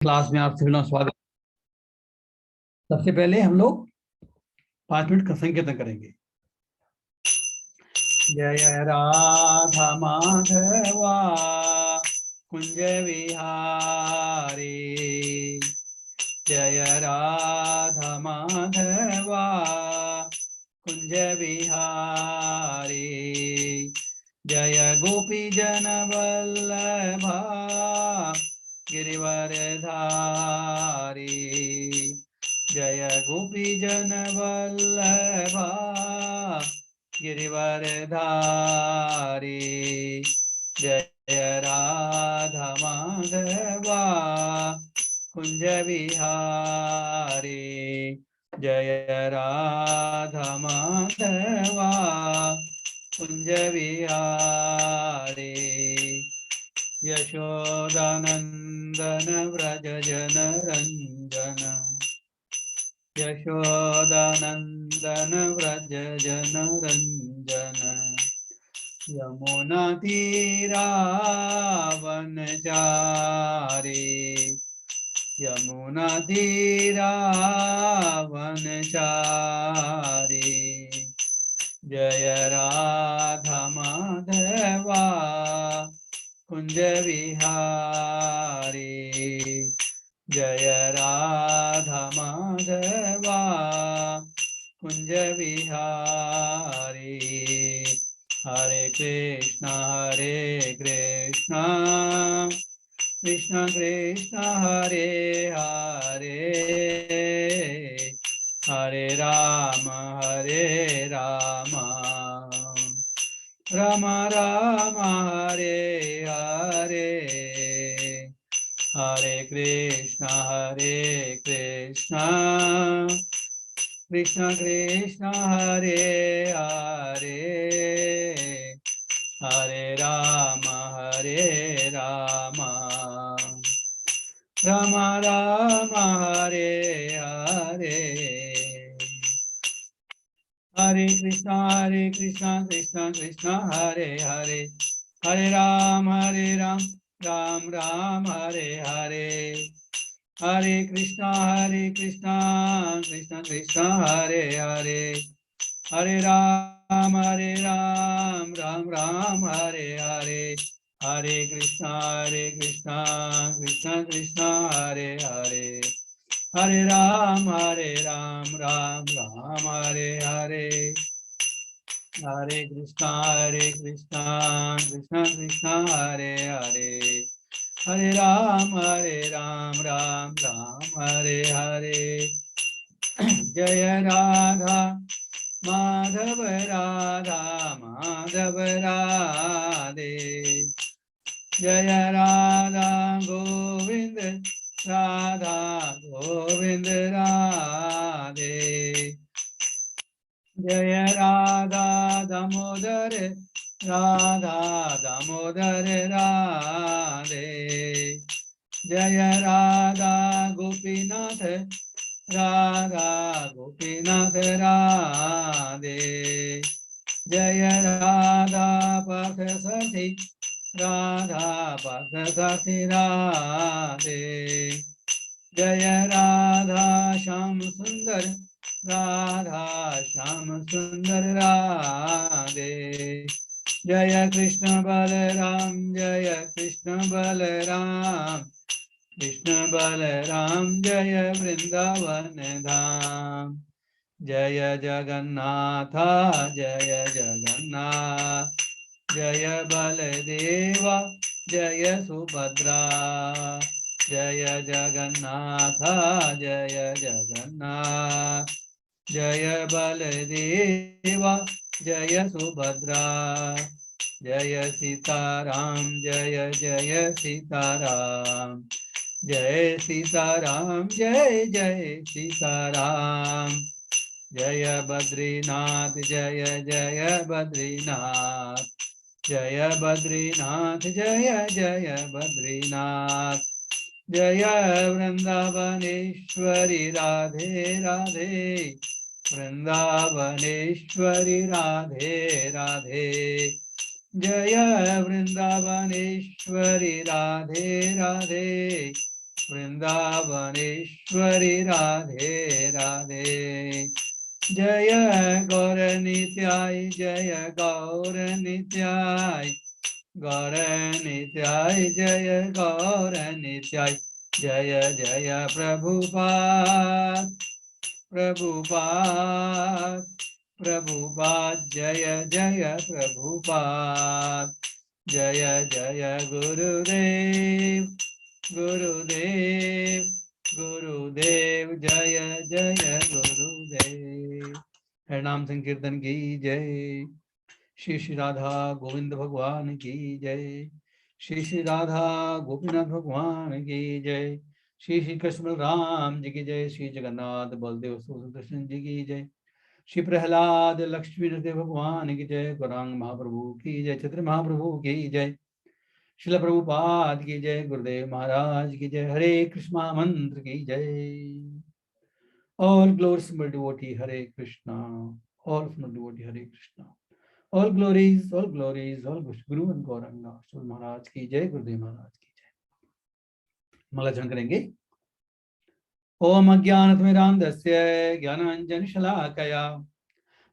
Class में आप सभी लोगों का स्वागत। सबसे पहले हम लोग 5 मिनट का संकीर्तन करेंगे। जय राधा माधवा कुंज विहारी, जय राधा माधवा कुंज विहारी, जय गोपी जन वल्लभा गिरिवरधारी, जय गोपी जन वल्लभा गिरिवरधारी, जय राधा माधवा कुंज विहारी, जय राधा माधवा कुंज विहारी, यशोदानंदन व्रज जन रंजन, यशोदानंदन व्रज जन रंजन, यमुना तीरावनचारी, यमुना तीरावनचारी, जय राधा माधवा कुंज विहारी, जय राधा माधवा कुंज विहारी, हरे कृष्णा कृष्ण कृष्ण हरे हरे, हरे राम राम राम हरे हरे, हरे कृष्ण कृष्ण कृष्ण हरे हरे, हरे राम राम राम हरे हरे, हरे कृष्ण कृष्ण कृष्ण हरे हरे, हरे राम राम राम हरे हरे, हरे कृष्ण कृष्ण कृष्ण हरे हरे, हरे राम राम राम हरे हरे, हरे कृष्ण कृष्ण कृष्ण हरे हरे, हरे राम राम राम हरे हरे, हरे कृष्ण कृष्ण कृष्ण हरे हरे, हरे राम राम राम हरे हरे, जय राधा माधव राधे, जय राधा गोविंद राधे, जय राधा दामोदर राधे, जय राधा गोपीनाथ राधे, जय राधा पार्थसारथी राधे, जय राधा श्याम सुंदर राधे, जय कृष्ण बलराम जय वृंदावन धाम, जय जगन्नाथ जय बलदेवा जय सुभद्रा, जय जगन्नाथ जय बलदेवा जय सुभद्रा, जय सीताराम जय सीताराम, जय सीताराम जय सीताराम, जय बद्रीनाथ जय बद्रीनाथ, जय बद्रीनाथ जय बद्रीनाथ, जय वृंदावनेश्वरी राधे वृंदावनेश्वरी राधे, जय वृंदावनेश्वरी राधे वृंदावनेश्वरी राधे राधे। जय गौर नित्याय, जय गौर नित्याय, गौर नित्याय, जय गौर नित्याय। जय जय प्रभुपाद, प्रभुपाद, प्रभुपाद, जय जय प्रभुपाद। जय जय गुरुदेव, गुरुदेव, गुरुदेव, जय जय गुरुदेव। हरिनाम संकीर्तन की जय। श्री श्री राधा गोविंद भगवान की जय। श्री श्री राधा गोपीनाथ भगवान की जय। श्री श्री कृष्ण राम जी की जय। श्री जगन्नाथ बलदेव सुदर्शन जी की जय। श्री प्रहलाद लक्ष्मी नरसिंह भगवान की जय। गौरांग महाप्रभु की जय। छत्र महाप्रभु की जय। शिल प्रभुपाद की जय। गुरुदेव महाराज की जय। हरे कृष्णा मंत्र की जय। All glories devotee Hare Krishna, all devotee Hare Krishna. All glories, all glories, all guru and Gauranga Shiv Maharaj की जय। गुरुदेव महाराज की जय। मंगलाचरण करेंगे। ओम अज्ञानतिमिरान्धस्य ज्ञानाञ्जनशलाकया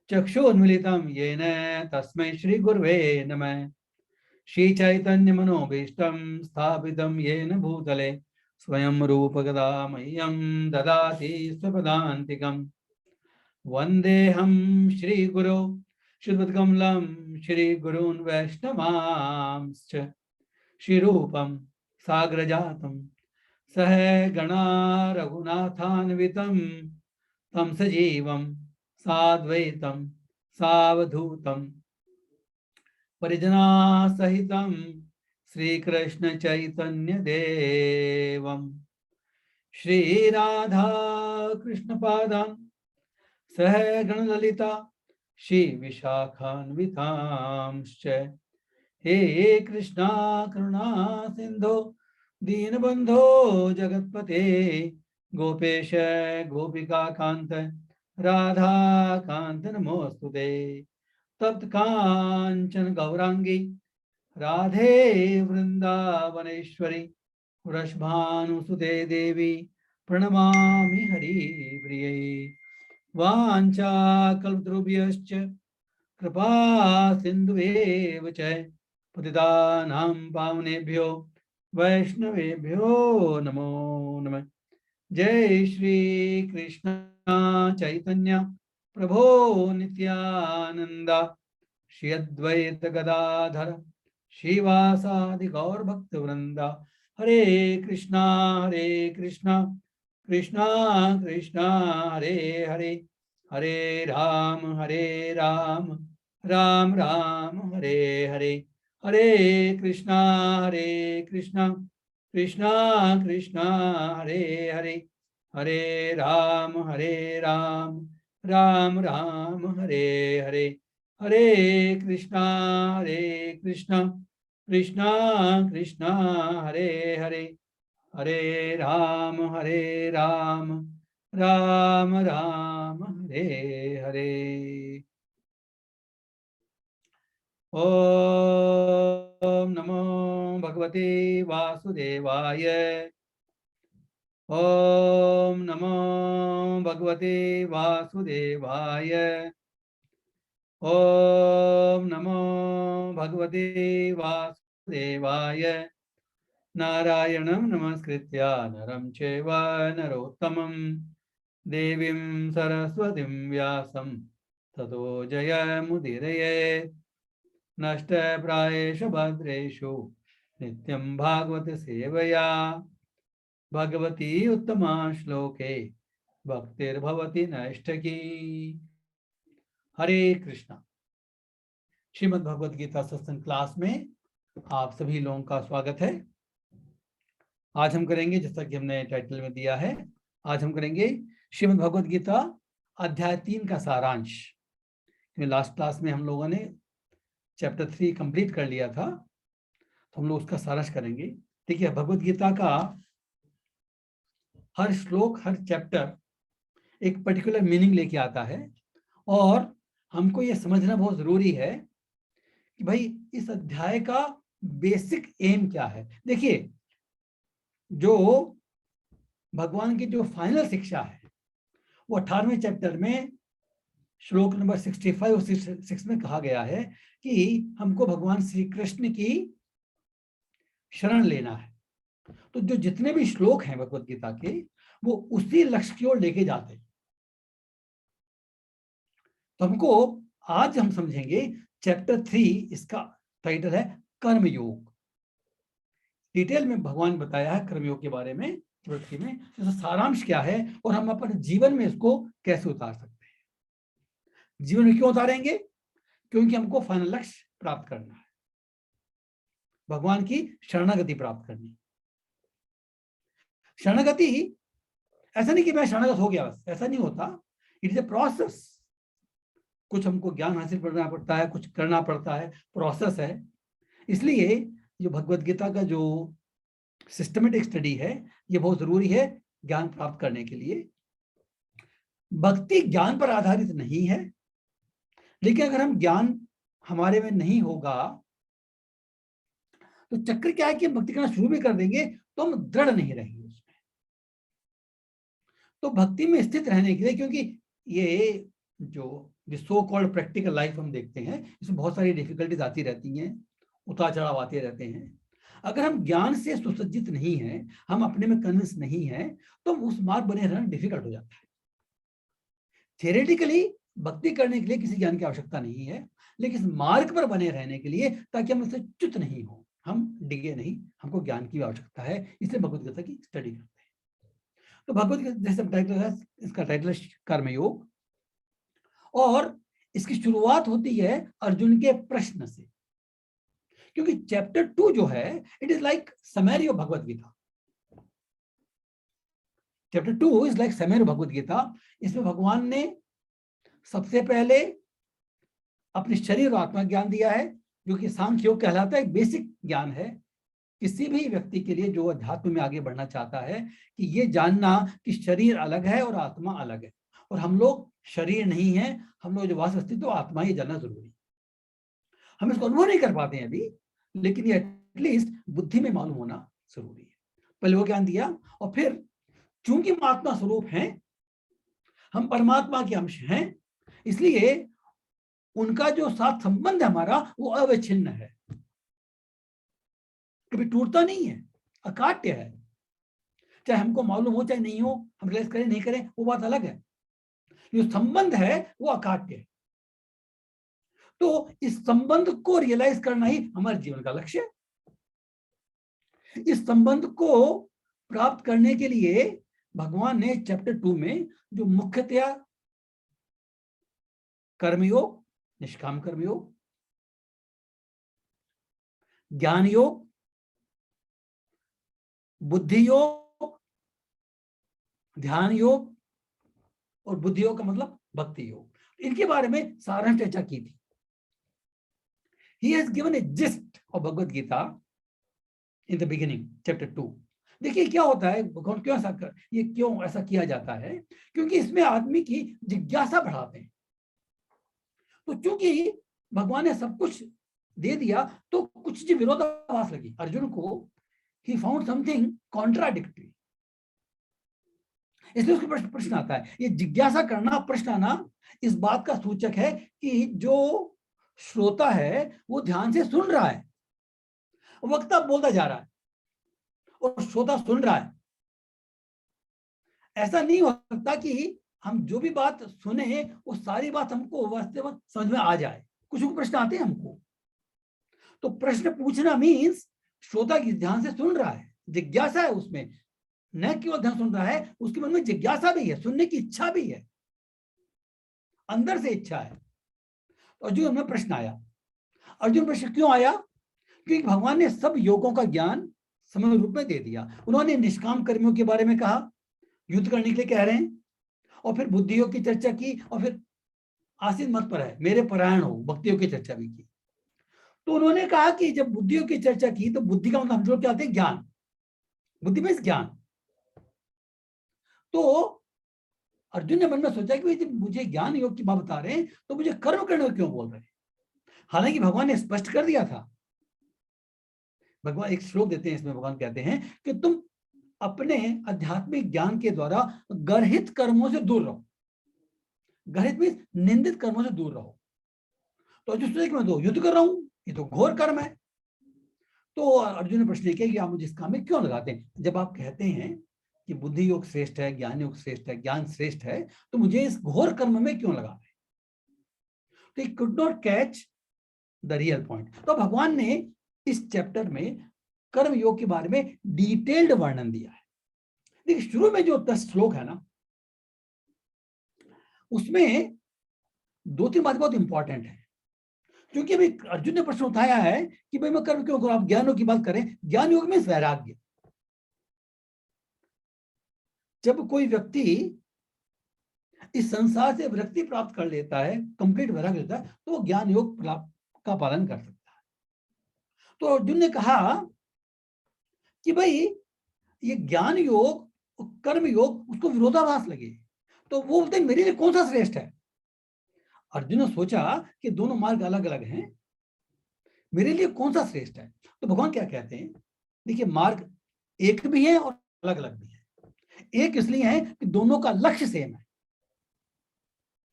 चक्षुर्मिलितं येन तस्मै श्रीगुर्वे नमः। श्रीचैतन्यमनोभीष्टं स्थापितं येन भूतले स्वयं रूपकदा मह्यं ददाति स्वपदान्तिकम्। वन्देऽहं श्रीगुरो श्रीयुतकमलं श्रीगुरून् वैष्णवांश्च श्रीरूपं साग्रजातं सहगणा रघुनाथान्वितं तं सजीवं साद्वैतं सावधूतं परिजनासहितं श्रीकृष्णचैतन्यदेवं श्रीराधा कृष्णपादान् सहगणललिता श्रीविशाखान्वितांश्च। हे कृष्णा करुणा सिन्धो दीनबन्धो जगत्पते गोपेश गोपिकान्त राधाकान्त नमोऽस्तुते। तप्त कांचन गौरांगी राधे वृंदावनेश्वरी वृषभानुसुते देवी प्रणमामि हरिप्रिये। वाञ्छाकल्पतरुभ्यश्च कृपा सिन्धुवेव च पतितानां पावनेभ्यो वैष्णवेभ्यो नमो नमः। जय श्री कृष्ण चैतन्य प्रभो नित्यानंद श्री अद्वैत गदाधर श्रीवासादि गौर भक्त वृंदा। हरे कृष्णा कृष्णा कृष्णा हरे हरे, हरे राम राम राम हरे हरे। हरे कृष्णा कृष्णा कृष्णा हरे हरे, हरे राम राम राम हरे हरे। हरे कृष्णा कृष्णा कृष्णा हरे हरे, हरे राम राम राम हरे हरे। ओम नमो भगवते वासुदेवाय। ओम नमो भगवते वासुदेवाय। ओम नमो भगवते वासुदेवाय। नारायणं नमस्कृत्य नरं चैव नरोत्तमं देवीं सरस्वतीं व्यासं ततो जयमुदीरयेत्। नष्टप्रायेषु भद्रेषु नित्यं भागवत सेवया भगवती उत्तमा श्लोके भक्तिर्भवति नैष्ठकी। हरे कृष्णा। श्रीमद् भगवद गीता सत्संग क्लास में आप सभी लोगों का स्वागत है। आज हम करेंगे, जैसा कि हमने टाइटल में दिया है, आज हम करेंगे श्रीमद् भगवद गीता अध्याय 3 का सारांश। लास्ट क्लास में हम लोगों ने चैप्टर 3 कंप्लीट कर लिया था, तो हम लोग उसका सारांश करेंगे। देखिए, भगवद गीता का हर श्लोक, हर चैप्टर एक पर्टिकुलर मीनिंग लेके आता है, और हमको यह समझना बहुत जरूरी है कि भाई इस अध्याय का बेसिक एम क्या है। देखिए, जो भगवान की जो फाइनल शिक्षा है वो 18वें चैप्टर में श्लोक नंबर 65 और 66 में कहा गया है कि हमको भगवान श्री कृष्ण की शरण लेना है। तो जो जितने भी श्लोक हैं भगवत गीता के वो उसी लक्ष्य की ओर लेके जाते हैं। तो हमको आज हम समझेंगे चैप्टर 3, इसका टाइटल है कर्मयोग। डिटेल में भगवान बताया है कर्मयोग के बारे में चैप्टर 3 में, इसका सारांश क्या है और हम अपने जीवन में इसको कैसे उतार सकते हैं। जीवन में क्यों उतारेंगे? क्योंकि हमको फाइनल लक्ष्य प्राप्त करना है, भगवान की शरणागति प्राप्त करनी। शरणागति ऐसा नहीं कि मैं शरणागत हो गया बस, ऐसा नहीं होता। It is a process. कुछ हमको ज्ञान हासिल करना पड़ता है, कुछ करना पड़ता है, प्रोसेस है। इसलिए जो भगवत गीता का जो सिस्टमेटिक स्टडी है ये बहुत जरूरी है ज्ञान प्राप्त करने के लिए। भक्ति ज्ञान पर आधारित नहीं है, लेकिन अगर हम ज्ञान हमारे में नहीं होगा तो चक्र क्या है कि हम भक्ति करना शुरू भी कर देंगे तो हम दृढ़ नहीं रहेंगे उसमें। तो भक्ति में स्थित रहने के लिए, क्योंकि ये जो सो कॉल्ड प्रैक्टिकल लाइफ हम देखते हैं इसमें बहुत सारी डिफिकल्टीज आती रहती हैं, उतार चढ़ाव आते रहते हैं। अगर हम ज्ञान से सुसज्जित नहीं हैं, हम अपने में कन्विंस नहीं हैं, तो उस मार्ग बने रहना डिफिकल्ट हो जाता है। थियोरेटिकली भक्ति करने के लिए किसी ज्ञान की आवश्यकता नहीं है, लेकिन इस मार्ग पर बने रहने के लिए, ताकि हम इससे च्युत नहीं हो, हम डिगे नहीं, हमको ज्ञान की आवश्यकता है। इसलिए भगवत गीता की स्टडी करते हैं। तो भगवत गीता जैसे टाइटल है, इसका टाइटल है कर्मयोग, और इसकी शुरुआत होती है अर्जुन के प्रश्न से, क्योंकि चैप्टर 2 जो है it is like summary of Bhagwat Gita. Chapter 2 is like summary of Bhagwat Gita. इसमें भगवान ने सबसे पहले अपने शरीर और आत्मा ज्ञान दिया है, जो कि सांख्य योग कहलाता है, एक बेसिक ज्ञान है किसी भी व्यक्ति के लिए जो अध्यात्म में आगे बढ़ना चाहता है, कि ये जानना कि शरीर अलग है और आत्मा अलग है, और हम लोग शरीर नहीं है, हम लोग जो वास्तविक अस्तित्व आत्मा, ही जानना जरूरी है। हम इसको अनुभव नहीं कर पाते हैं अभी, लेकिन ये एटलीस्ट बुद्धि में मालूम होना जरूरी है। पहले वो ज्ञान दिया, और फिर चूंकि हम आत्मा स्वरूप हैं, हम परमात्मा के अंश हैं, इसलिए उनका जो साथ संबंध है हमारा वो अविच्छिन्न है, कभी टूटता नहीं है, अकाट्य है। चाहे हमको मालूम हो चाहे नहीं हो, हम रियलाइज करें नहीं करें वो बात अलग है, जो संबंध है वो अकाट्य है। तो इस संबंध को रियलाइज करना ही हमारे जीवन का लक्ष्य है। इस संबंध को प्राप्त करने के लिए भगवान ने चैप्टर 2 में जो मुख्यतया कर्मयोग, निष्काम कर्मयोग, ज्ञान योग, बुद्धि योग, ध्यान योग, और बुद्धि योग का मतलब भक्ति योग, इनके बारे में सारांश चर्चा की थी। He has given a gist of Bhagavad Gita in the beginning, chapter 2. देखिए क्या होता है, भगवान क्यों ऐसा ये क्यों ऐसा किया जाता है, क्योंकि इसमें आदमी की जिज्ञासा बढ़ाते हैं। तो चूंकि भगवान ने सब कुछ दे दिया तो कुछ चीजें विरोधाभास लगी अर्जुन को, he found something contradictory, इसलिए उसके प्रश्न आता है। ये जिज्ञासा करना, प्रश्न आना, इस बात का सूचक है कि जो श्रोता है वो ध्यान से सुन रहा है, वक्ता बोलता जा रहा है और श्रोता सुन रहा है। ऐसा नहीं हो सकता कि हम जो भी बात सुने वो सारी बात हमको वास्तव में समझ में आ जाए, कुछ प्रश्न आते हैं हमको। तो प्रश्न पूछना मीन्स श्रोता की ध्यान से सुन रहा है, जिज्ञासा है उसमें, न केवल ध्यान सुन रहा है, उसके मन में जिज्ञासा भी है, सुनने की इच्छा भी है, अंदर से इच्छा है। तो अर्जुन में प्रश्न आया। अर्जुन प्रश्न क्यों आया? क्योंकि भगवान ने सब योगों का ज्ञान समय रूप में दे दिया। उन्होंने निष्काम कर्मियों के बारे में कहा, युद्ध करने के लिए कह रहे हैं, और फिर बुद्धि योग की चर्चा की, और फिर आसीन मत पर है मेरे परायण हो, भक्ति योग की चर्चा भी की। तो उन्होंने कहा कि जब बुद्धि योग की चर्चा की तो बुद्धि का मतलब हम लोग क्या आते हैं, ज्ञान, बुद्धि में ज्ञान। तो अर्जुन ने मन में सोचा कि जब मुझे ज्ञान योग की बात बता रहे हैं तो मुझे कर्म करने को क्यों बोल रहे हैं? हालांकि भगवान ने स्पष्ट कर दिया था। भगवान एक श्लोक देते हैं, इसमें भगवान कहते हैं कि तुम अपने आध्यात्मिक ज्ञान के द्वारा गर्हित कर्मों से दूर रहो। गर्हित मीन्स निंदित कर्मों से दूर रहो। तो अर्जुन सोचे कि मैं तो युद्ध कर रहा हूं, ये तो घोर कर्म है। तो अर्जुन ने प्रश्न किया कि आप मुझे इस काम में क्यों लगाते हैं? जब आप कहते हैं कि बुद्धि योग श्रेष्ठ है, ज्ञान योग श्रेष्ठ है, ज्ञान श्रेष्ठ है, तो मुझे इस घोर कर्म में क्यों लगा रहे? तो he could not catch the real point. तो भगवान ने इस चैप्टर में कर्म योग के बारे में डिटेल्ड वर्णन दिया है। देखिए शुरू में जो 10 श्लोक है ना, उसमें 2-3 बातें बहुत इंपॉर्टेंट है। क्योंकि अभी अर्जुन ने प्रश्न उठाया है कि भाई मैं कर्म क्यों करूं? आप ज्ञान योग की बात करें। ज्ञान योग में वैराग्य। जब कोई व्यक्ति इस संसार से विरक्ति प्राप्त कर लेता है, कंप्लीट वैराग्य होता है, तो वो ज्ञान योग का पालन कर सकता है। तो अर्जुन ने कहा कि भाई ये ज्ञान योग कर्म योग उसको विरोधाभास लगे, तो वो बोलते हैं मेरे लिए कौन सा श्रेष्ठ है? अर्जुन ने सोचा कि दोनों मार्ग अलग अलग हैं, मेरे लिए कौन सा श्रेष्ठ है? तो भगवान क्या कहते हैं, देखिए मार्ग एक भी है और अलग अलग भी है। एक इसलिए है कि दोनों का लक्ष्य सेम है,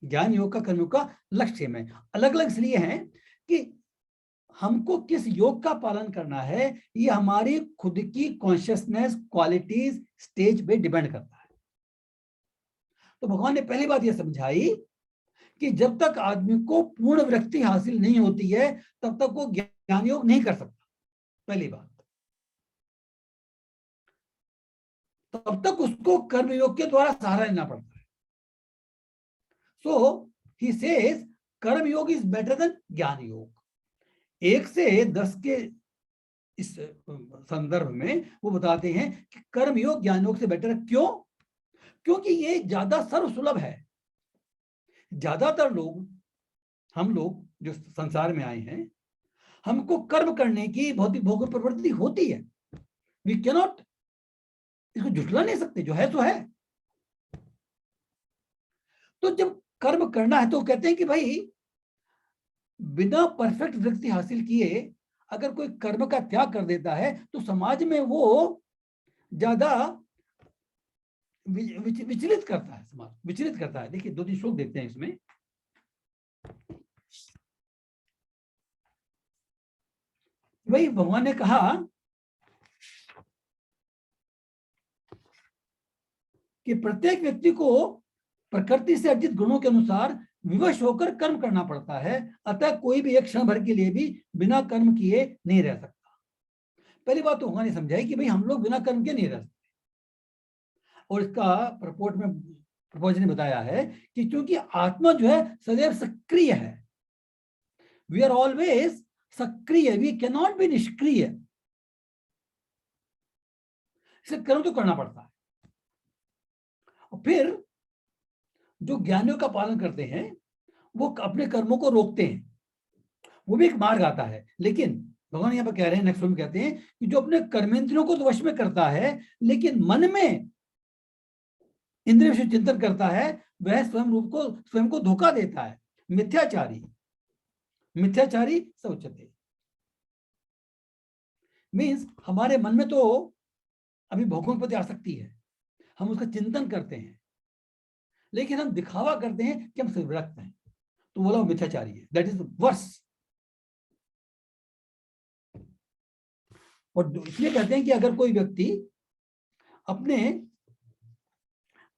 ज्ञान योग का कर्म योग का लक्ष्य सेम है। अलग अलग इसलिए है कि हमको किस योग का पालन करना है ये हमारी खुद की कॉन्शियसनेस क्वालिटीज स्टेज पे डिपेंड करता है। तो भगवान ने पहली बात यह समझाई कि जब तक आदमी को पूर्ण विरक्ति हासिल नहीं होती है तब तक वो ज्ञान योग नहीं कर सकता। पहली बात, तब तक उसको कर्म योग के द्वारा सहारा लेना पड़ता है। सो ही सेज कर्म योग इज बेटर देन ज्ञान योग। 1 से 10 के इस संदर्भ में वो बताते हैं कि कर्म योग ज्ञान योग से बेटर है। क्यों? क्योंकि ये ज्यादा सर्वसुलभ है। ज्यादातर लोग, हम लोग जो संसार में आए हैं, हमको कर्म करने की भौतिक भोग प्रवृत्ति होती है। वी कैन नॉट, इसको झुठला नहीं सकते, जो है तो है। तो जब कर्म करना है तो कहते हैं कि भाई बिना परफेक्ट वृत्ति हासिल किए अगर कोई कर्म का त्याग कर देता है तो समाज में वो ज्यादा विचलित करता है, समाज विचलित करता है। देखिए 2-3 श्लोक देखते हैं इसमें। वही भगवान ने कहा कि प्रत्येक व्यक्ति को प्रकृति से अर्जित गुणों के अनुसार विवश होकर कर्म करना पड़ता है, अतः कोई भी एक क्षण भर के लिए भी बिना कर्म किए नहीं रह सकता। पहली बात तो भगवान ने समझाई कि भाई हम लोग बिना कर्म के नहीं रह सकते। और इसका प्रपोर्ट में प्रपोज ने बताया है कि क्योंकि आत्मा जो है सदैव सक्रिय है, वी आर ऑलवेज सक्रिय, वी कैन नॉट बी निष्क्रिय। इसे कर्म तो करना पड़ता है। और फिर जो ज्ञानियों का पालन करते हैं वो अपने कर्मों को रोकते हैं, वो भी एक मार्ग आता है। लेकिन भगवान यहाँ पर कह रहे हैं, नेक्स्ट में कहते हैं कि जो अपने कर्मेंद्रियों को तो वश में करता है लेकिन मन में इंद्रिय विषय चिंतन करता है वह स्वयं को धोखा देता है। मिथ्याचारी मिथ्याचारी सौचते मीन्स हमारे मन में तो अभी भोगों के प्रति आसक्ति है, हम उसका चिंतन करते हैं, लेकिन हम दिखावा करते हैं कि हम विरक्त हैं, तो बोला वो मिथ्याचारी है। That is worse. और इसलिए कहते हैं कि अगर कोई व्यक्ति अपने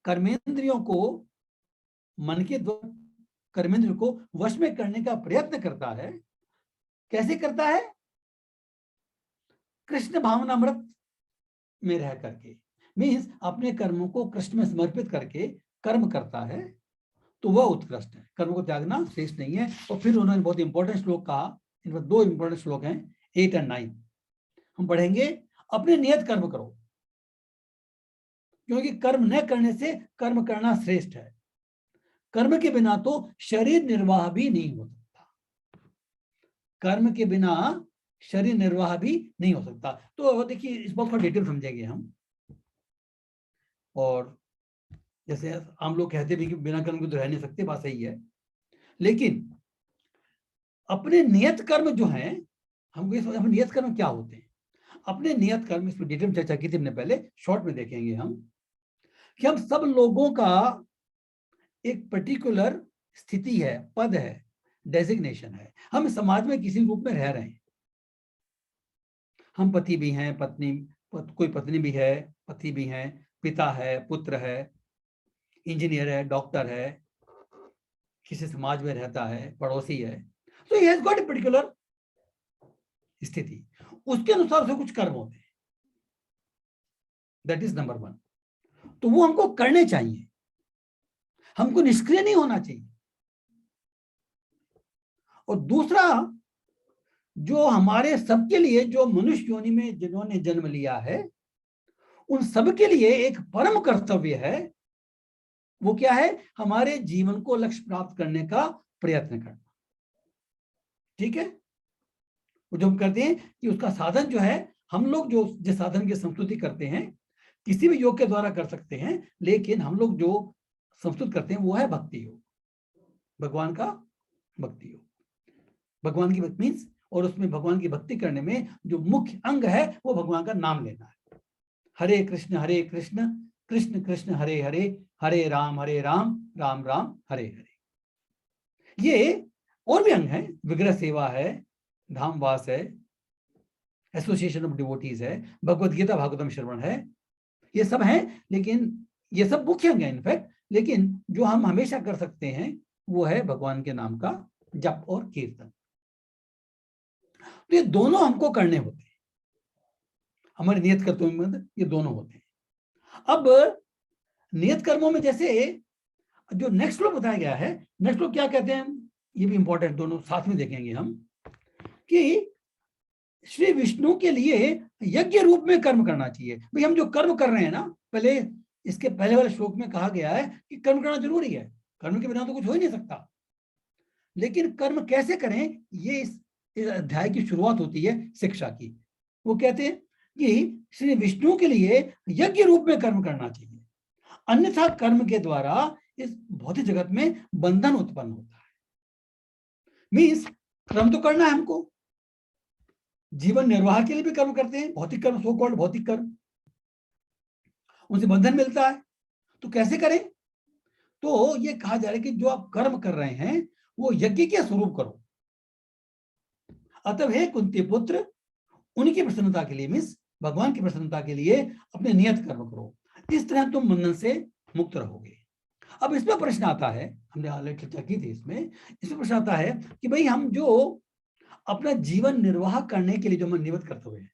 कर्मेंद्रियों को मन के द्वारा कर्मेंद्र को वश में करने का प्रयत्न करता है, कैसे करता है? कृष्ण भावनामृत में रह करके, मीन्स अपने कर्मों को कृष्ण में समर्पित करके कर्म करता है, तो वह उत्कृष्ट है। कर्म को त्यागना श्रेष्ठ नहीं है। और फिर उन्होंने बहुत इंपॉर्टेंट श्लोक कहा, इनमें 2 इंपॉर्टेंट श्लोक हैं 8 और 9 हम पढ़ेंगे। अपने नियत कर्म करो, क्योंकि कर्म न करने से कर्म करना श्रेष्ठ है। कर्म के बिना तो शरीर निर्वाह भी नहीं हो सकता, कर्म के बिना शरीर निर्वाह भी नहीं हो सकता। तो देखिए इस बात को डिटेल समझेंगे हम। और जैसे हम लोग कहते भी कि बिना कर्म के तो रह नहीं सकते, बात सही है, लेकिन अपने नियत कर्म जो हैं, हमको ये समझ, नियत कर्म क्या होते हैं? अपने नियत कर्म, इस पर डिटेल में चर्चा की थी हमने पहले, शॉर्ट में देखेंगे हम कि हम सब लोगों का एक पर्टिकुलर स्थिति है, पद है, डेजिग्नेशन है। हम समाज में किसी रूप में रह रहे हैं। हम पति भी हैं, कोई पत्नी भी है, पति भी हैं, पिता है, पुत्र है, इंजीनियर है, डॉक्टर है, किसी समाज में रहता है, पड़ोसी है। तो he has got a particular स्थिति, उसके अनुसार से कुछ कर्म होते हैं। That is number 1। तो वो हमको करने चाहिए, हमको निष्क्रिय नहीं होना चाहिए। और दूसरा, जो हमारे सबके लिए, जो मनुष्य योनि में जिन्होंने जन्म लिया है, उन सबके लिए एक परम कर्तव्य है। वो क्या है? हमारे जीवन को लक्ष्य प्राप्त करने का प्रयत्न करना। ठीक है? वो जो हम करते हैं कि उसका साधन जो है, हम लोग जो जिस साधन की संस्तुति करते हैं, किसी भी योग के द्वारा कर सकते हैं, लेकिन हम लोग जो संस्तुत करते हैं वो है भक्ति योग, भगवान का भक्ति योग, भगवान की भक्ति मीन्स, और उसमें भगवान की भक्ति करने में जो मुख्य अंग है वो भगवान का नाम लेना है। हरे कृष्ण कृष्ण कृष्ण हरे हरे, हरे राम राम राम हरे हरे। ये और भी अंग है, विग्रह सेवा है, धामवास है, एसोसिएशन ऑफ डिवोटीज है, भगवद गीता भागवतम श्रवण है, ये सब है। लेकिन ये सब मुख्य अंग है इनफैक्ट, लेकिन जो हम हमेशा कर सकते हैं वो है भगवान के नाम का जप और कीर्तन। तो ये दोनों हमको करने होते हैं, हमारे नियत कर्तव्यों में ये दोनों होते हैं। अब नियत कर्मों में जैसे जो नेक्स्ट श्लोक बताया गया है, नेक्स्ट श्लोक क्या कहते हैं, ये भी इंपॉर्टेंट, दोनों साथ में देखेंगे हम, कि श्री विष्णु के लिए यज्ञ रूप में कर्म करना चाहिए। भाई हम जो कर्म कर रहे हैं ना, पहले इसके पहले वाले श्लोक में कहा गया है कि कर्म करना जरूरी है, कर्म के बिना तो कुछ हो ही नहीं सकता। लेकिन कर्म कैसे करें, ये इस अध्याय की शुरुआत होती है शिक्षा की। वो कहते हैं कि श्री विष्णु के लिए यज्ञ रूप में कर्म करना चाहिए, अन्यथा कर्म के द्वारा इस भौतिक जगत में बंधन उत्पन्न होता है। मीन्स कर्म तो करना है हमको, जीवन निर्वाह के लिए भी कर्म करते हैं, भौतिक कर्म, सो कॉल्ड भौतिक कर्म, उनसे बंधन मिलता है। तो कैसे करें? तो ये कहा जा रहा है कि जो आप कर्म कर रहे हैं वो यज्ञ के स्वरूप करो। अतः हे कुंती पुत्र, उनकी प्रसन्नता के लिए, मीन्स भगवान की प्रसन्नता के लिए अपने नियत कर्म करो, इस तरह तुम बंधन से मुक्त रहोगे। अब इसमें प्रश्न आता है, हमने ऑलरेडी चर्चा की थी इसमें प्रश्न आता है कि भाई हम जो अपना जीवन निर्वाह करने के लिए जो हम नियत कर्तव्य है,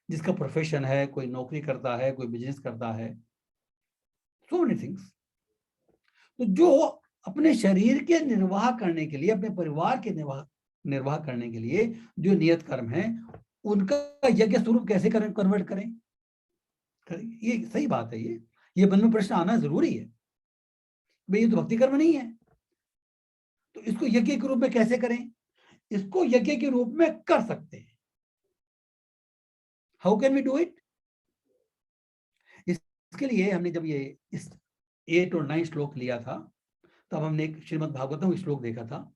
जिसका प्रोफेशन है, कोई नौकरी करता है, कोई बिजनेस करता है, सो मेनी थिंग्स, तो जो अपने शरीर के निर्वाह करने के लिए, अपने परिवार के निर्वाह करने के लिए जो नियत कर्म है, उनका यज्ञ स्वरूप कैसे कन्वर्ट करें? ये सही बात है, ये मन में प्रश्न आना जरूरी है। भाई ये तो भक्ति कर्म नहीं है, तो इसको यज्ञ के रूप में कैसे करें? इसको यज्ञ के रूप में कर सकते हैं। How can we do it? इसके लिए हमने जब ये इस 8 और 9 श्लोक लिया था, तब हमने एक श्रीमद् भागवतम श्लोक देखा था।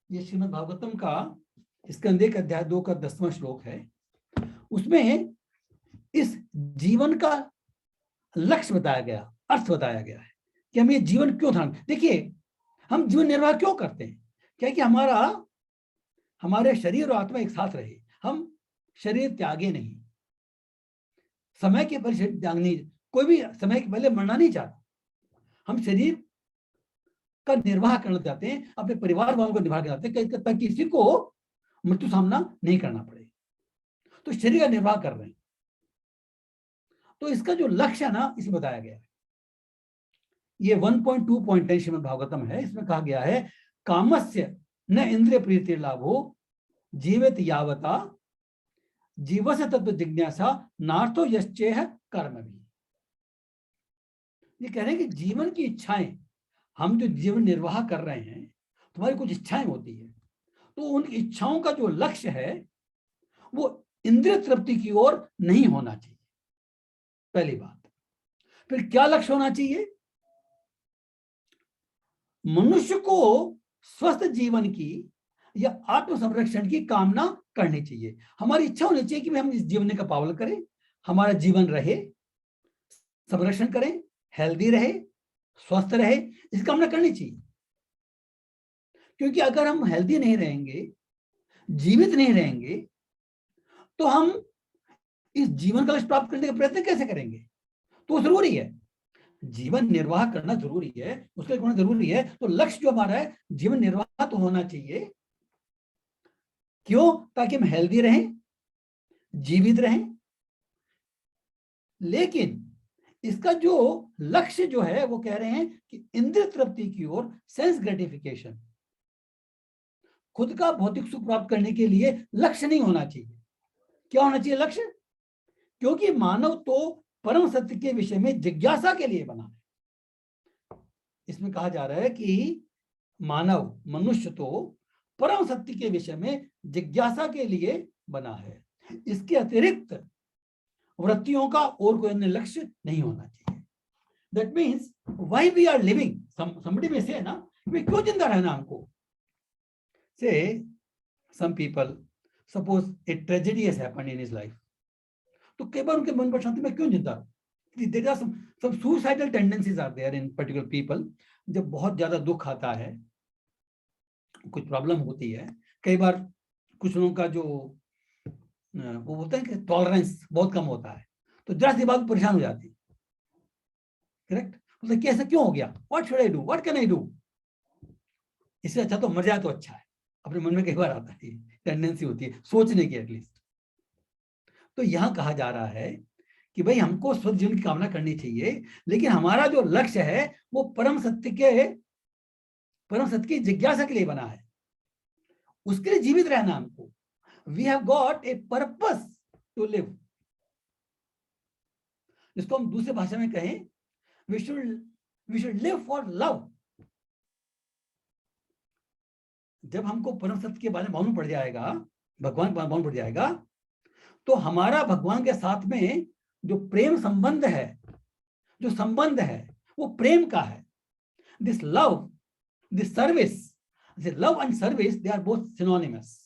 ये श्रीमद् भागवतम का स्कंद 1 अध्याय 2 का 10वां श्लोक है। उसमें इस जीवन का लक्ष्य बताया गया, अर्थ बताया गया है कि हम ये जीवन क्यों धारण, देखिए हम जीवन निर्वाह क्यों करते हैं, क्या कि हमारे शरीर और आत्मा एक साथ रहे, हम शरीर त्यागे नहीं, समय के पहले शरीर त्याग नहीं, कोई भी समय के पहले मरना नहीं चाहता। हम शरीर का निर्वाह करना चाहते हैं, अपने परिवार वालों को निर्वाह करना चाहते हैं, ताकि किसी को मृत्यु सामना नहीं करना पड़े। तो शरीर का निर्वाह कर रहे हैं। तो इसका जो लक्ष्य है ना, इसमें बताया गया है। ये 1.2.10 श्रीमद् भागवतम है। इसमें कहा गया है, कामस्य न इंद्रिय प्रीति लाभो जीवित यावता जीवस्य तत्व जिज्ञासा नार्थो यश्चेह कर्म भी। ये कह रहे हैं कि जीवन की इच्छाएं, हम जो जीवन निर्वाह कर रहे हैं, तुम्हारी कुछ इच्छाएं होती है, तो उन इच्छाओं का जो लक्ष्य है वो इंद्रिय तृप्ति की ओर नहीं होना चाहिए, पहली बात। फिर क्या लक्ष्य होना चाहिए? मनुष्य को स्वस्थ जीवन की या आत्म संरक्षण की कामना करनी चाहिए। हमारी इच्छा होनी चाहिए कि हम इस जीवन का पालन करें, हमारा जीवन रहे, संरक्षण करें, हेल्दी रहे, स्वस्थ रहे, इसकी कामना करनी चाहिए। क्योंकि अगर हम हेल्दी नहीं रहेंगे, जीवित नहीं रहेंगे, तो हम इस जीवन का लक्ष्य प्राप्त करने का प्रयत्न कैसे करेंगे? तो जरूरी है, जीवन निर्वाह करना जरूरी है, उसका होना जरूरी है। तो लक्ष्य जो हमारा है जीवन निर्वाह तो होना चाहिए। क्यों? ताकि हम हेल्दी रहें, जीवित रहें। लेकिन इसका जो लक्ष्य जो है वो कह रहे हैं कि इंद्रिय तृप्ति की ओर, सेंस ग्रेटिफिकेशन, खुद का भौतिक सुख प्राप्त करने के लिए लक्ष्य नहीं होना चाहिए। क्या होना चाहिए लक्ष्य? क्योंकि मानव तो परम सत्य के विषय में जिज्ञासा के लिए बना है। इसमें कहा जा रहा है कि मानव, मनुष्य तो परम सत्य के विषय में जिज्ञासा के लिए बना है। इसके अतिरिक्त वृत्तियों का और कोई अन्य लक्ष्य नहीं होना चाहिए। That means why we are living, somebody may say ना, क्यों जिंदा रहना हमको? Say some people, suppose a tragedy has happened in his life, तो कई बार उनके मन पर शांति में क्यों जिंदा? There are some suicidal tendencies are there in particular people. जब बहुत ज्यादा दुख आता है, कुछ प्रॉब्लम होती है, कई बार कुछ लोगों का जो वो बोलते हैं कि टॉलरेंस बहुत कम होता है, तो जरा सी बात परेशान हो जाती है। करेक्ट? मतलब कैसे क्यों हो गया? What should I do, what can I do? इससे अच्छा तो मर जाए तो अच्छा है, अपने मन में कई बार आता है, टेंडेंसी होती है सोचने की एटलीस्ट। तो यहां कहा जा रहा है कि भाई हमको स्वस्थ जीवन की कामना करनी चाहिए, लेकिन हमारा जो लक्ष्य है वो परम सत्य की जिज्ञासा के लिए बना है, उसके लिए जीवित रहना हमको। We have got a purpose to live. इसको हम दूसरे भाषा में कहें, we should live for love. जब हमको परम सत्य के बारे में मालूम पड़ जाएगा, भगवान के मालूम पड़ जाएगा, तो हमारा भगवान के साथ में जो प्रेम संबंध है, जो संबंध है वो प्रेम का है। This love, this service, love and service, they are both synonymous.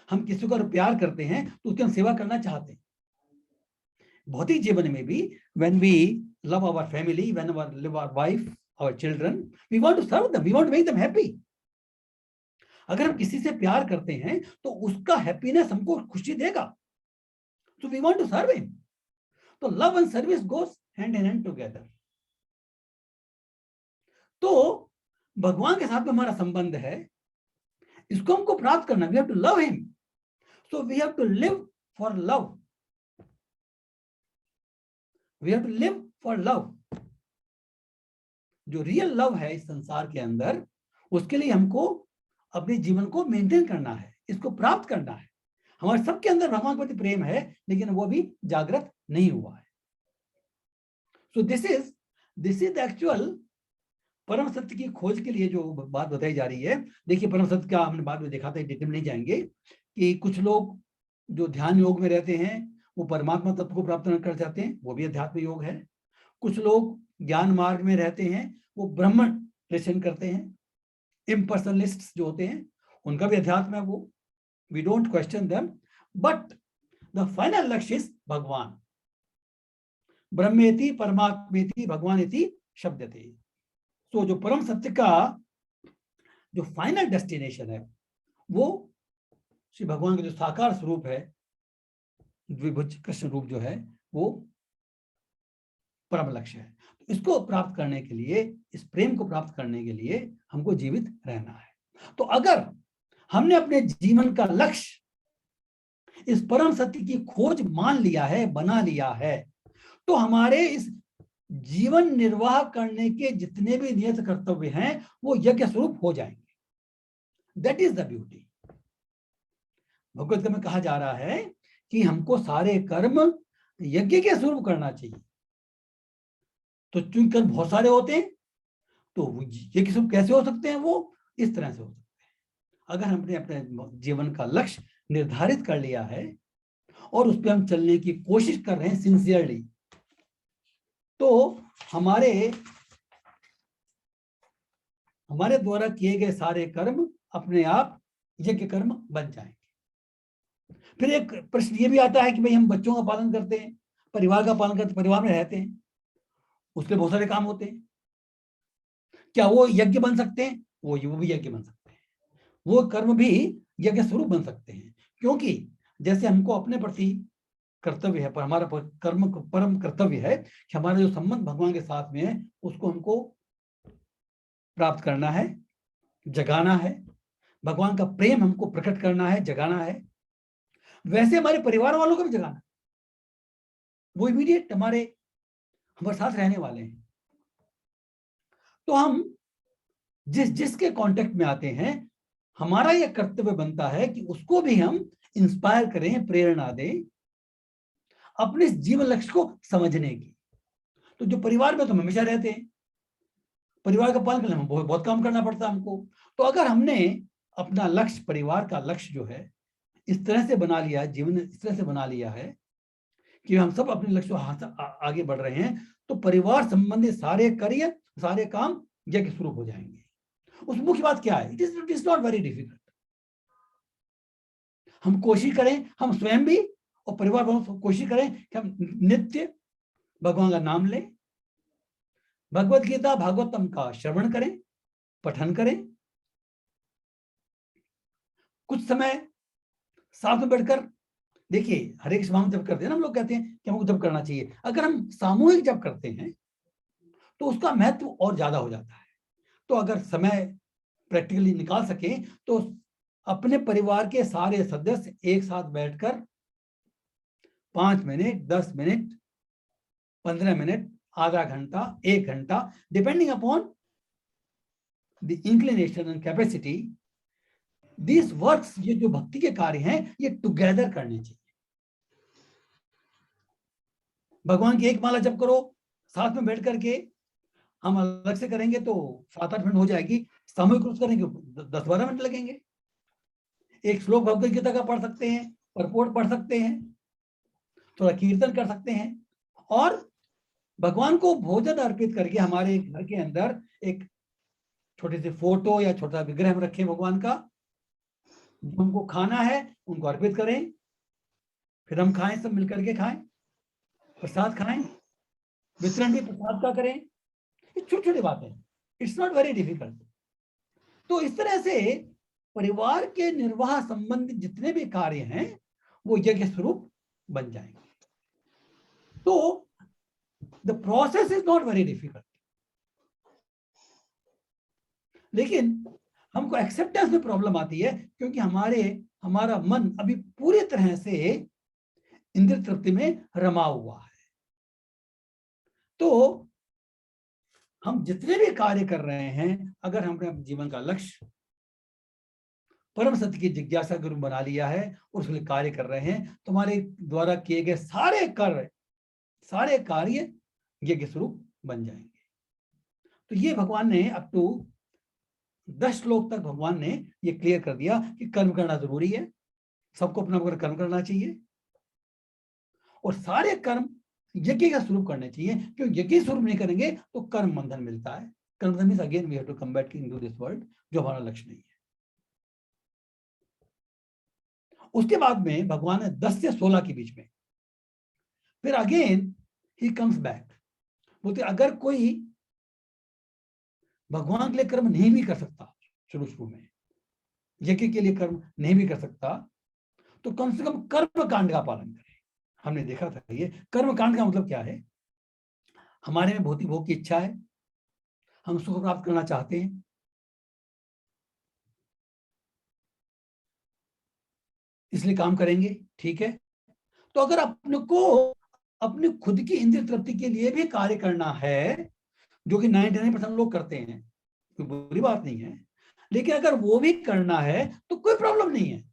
हम किसी को प्यार करते हैं तो उसकी हम सेवा करना चाहते हैं। भौतिक जीवन में भी when we love our family, when we love our wife, our children, we want to serve them, we want to make them happy. अगर हम किसी से प्यार करते हैं तो उसका हैप्पीनेस हमको खुशी देगा, so we want to serve him. तो love and service goes hand in hand together. तो भगवान के साथ में हमारा संबंध है, इसको हमको प्राप्त करना, we have to love him, so we have to live for love. We have to live for love. जो रियल लव है इस संसार के अंदर, उसके लिए हमको अपने जीवन को मेंटेन करना है, इसको प्राप्त करना है। हमारे सबके अंदर भगवान के प्रति प्रेम है, लेकिन वो भी जागृत नहीं हुआ है। सो दिस इज एक्चुअल परम सत्य की खोज के लिए जो बात बताई जा रही है। देखिए, परम सत्य का हमने बाद में देखा था, डिटेल में नहीं जाएंगे, कि कुछ लोग जो ध्यान योग में रहते हैं वो परमात्मा तत्व को प्राप्त कर जाते हैं, वो भी अध्यात्म योग है। कुछ लोग ज्ञान मार्ग में रहते हैं, वो ब्रह्म दर्शन करते हैं। इम्पर्सनलिस्ट्स जो होते हैं उनका भी अध्यात्म है वो, we don't question them, but the final लक्ष्य इज भगवान। ब्रह्मेति परमात्मेति भगवानेति शब्दते। तो जो परम सत्य का जो फाइनल डेस्टिनेशन है वो श्री भगवान का जो साकार स्वरूप है, द्विभुज कृष्ण रूप जो है, वो परम लक्ष्य है। तो इसको प्राप्त करने के लिए, इस प्रेम को प्राप्त करने के लिए हमको जीवित रहना है। तो अगर हमने अपने जीवन का लक्ष्य इस परम सत्य की खोज मान लिया है, बना लिया है, तो हमारे इस जीवन निर्वाह करने के जितने भी नियत कर्तव्य हैं वो यज्ञ स्वरूप हो जाएंगे। That is the beauty. Bhagwat Gita में कहा जा रहा है कि हमको सारे कर्म यज्ञ के स्वरूप करना चाहिए। तो चूंकि कर्म बहुत सारे होते हैं तो यज्ञ स्वरूप कैसे हो सकते हैं? वो इस तरह से हो सकते हैं, अगर हमने अपने जीवन का लक्ष्य निर्धारित कर लिया है और उस पर हम चलने की कोशिश कर रहे हैं सिंसियरली, तो हमारे द्वारा किए गए सारे कर्म अपने आप यज्ञ कर्म बन जाएंगे। फिर एक प्रश्न ये भी आता है कि भाई हम बच्चों का पालन करते हैं, परिवार का पालन करते, परिवार में रहते हैं, उसके बहुत सारे काम होते हैं, क्या वो यज्ञ बन सकते हैं? वो भी यज्ञ बन सकते हैं, वो कर्म भी यज्ञ स्वरूप बन सकते हैं। क्योंकि जैसे हमको अपने प्रति कर्तव्य है, पर हमारा कर्म परम कर्तव्य है कि हमारा जो संबंध भगवान के साथ में है उसको हमको प्राप्त करना है, जगाना है, भगवान का प्रेम हमको प्रकट करना है, जगाना है। वैसे हमारे परिवार वालों को भी जगाना है, वो इमीडिएट हमारे साथ रहने वाले हैं। तो हम जिसके कांटेक्ट में आते हैं, हमारा यह कर्तव्य बनता है कि उसको भी हम इंस्पायर करें, प्रेरणा दें अपने जीवन लक्ष्य को समझने की। तो जो परिवार में तो हम हमेशा रहते हैं, परिवार का पालन करने में बहुत काम करना पड़ता है हमको। तो अगर हमने अपना लक्ष्य, परिवार का लक्ष्य जो है इस तरह से बना लिया है, जीवन इस तरह से बना लिया है कि हम सब अपने लक्ष्य आगे बढ़ रहे हैं, तो परिवार संबंधी सारे कार्य, सारे काम यज्ञ स्वरूप हो जाएंगे। उस मुख्य बात क्या है? It is not very difficult. हम कोशिश करें, हम स्वयं भी और परिवार वालों कोशिश करें कि हम नित्य भगवान का नाम लें, भगवत गीता भागवतम का श्रवण करें, पठन करें, कुछ समय साथ में बैठकर देखिए, हरे कृष्ण नाम जप करते हैं ना हम लोग, कहते हैं कि हमको जप करना चाहिए। अगर हम सामूहिक जप करते हैं तो उसका महत्व और ज्यादा हो जाता है। तो अगर समय प्रैक्टिकली निकाल सके तो अपने परिवार के सारे सदस्य एक साथ बैठकर 5 मिनट, 10 मिनट, 15 मिनट, आधा घंटा, 1 घंटा, depending upon the inclination and capacity, this works, ये जो भक्ति के कार्य हैं ये टुगेदर करने चाहिए। भगवान की एक माला जप करो, साथ में बैठ करके हम अलग से करेंगे तो 7-8 मिनट हो जाएगी, सामूहिक रूप से करेंगे 10-12 मिनट लगेंगे। एक श्लोक भगवत गीता का पढ़ सकते हैं, परपोट पढ़ सकते हैं, थोड़ा कीर्तन कर सकते हैं, और भगवान को भोजन अर्पित करके हमारे घर के अंदर एक छोटी सी फोटो या छोटा विग्रह हम रखें भगवान का, जो हमको खाना है उनको अर्पित करें, फिर हम खाएं, सब मिलकर के खाएं, प्रसाद खाएं, वितरण भी प्रसाद का करें। ये छोटी छोटी बातें, इट्स नॉट वेरी डिफिकल्ट। तो इस तरह से परिवार के निर्वाह संबंधी जितने भी कार्य हैं वो यज्ञ स्वरूप बन जाएंगे। तो the process is not very difficult, लेकिन हमको एक्सेप्टेंस में प्रॉब्लम आती है, क्योंकि हमारा मन अभी पूरी तरह से इंद्रिय तृप्ति में रमा हुआ है। तो हम जितने भी कार्य कर रहे हैं, अगर हमने अपने जीवन का लक्ष्य परम सत्य की जिज्ञासा गुरु बना लिया है और उसके लिए कार्य कर रहे हैं, तो हमारे द्वारा किए गए सारे कार्य यज्ञ स्वरूप बन जाएंगे। तो ये भगवान ने अप टू 10 श्लोक तक भगवान ने ये क्लियर कर दिया कि कर्म करना जरूरी है, सबको अपना कर्म करना चाहिए, और सारे कर्म यज्ञ का स्वरूप करने चाहिए। क्यों? यज्ञ स्वरूप नहीं करेंगे तो कर्म बंधन मिलता है। कर्म बंधन means again we have to come back into this world, जो हमारा लक्ष्य नहीं है। उसके बाद में भगवान ने 10 से 16 के बीच में फिर अगेन ही कम्स बैक, बोलते अगर कोई भगवान के लिए कर्म नहीं भी कर सकता, शुरू में यज्ञ के लिए कर्म नहीं भी कर सकता, तो कम से कम कर्म कांड का पालन करे। हमने देखा था ये कर्म कांड का मतलब क्या है। हमारे में भौतिक भोग की इच्छा है, हम सुख प्राप्त करना चाहते हैं, इसलिए काम करेंगे, ठीक है। तो अगर अपने खुद की इंद्रिय तृप्ति के लिए भी कार्य करना है, जो कि 99% लोग करते हैं, कोई बुरी बात नहीं है, लेकिन अगर वो भी करना है तो कोई प्रॉब्लम नहीं है।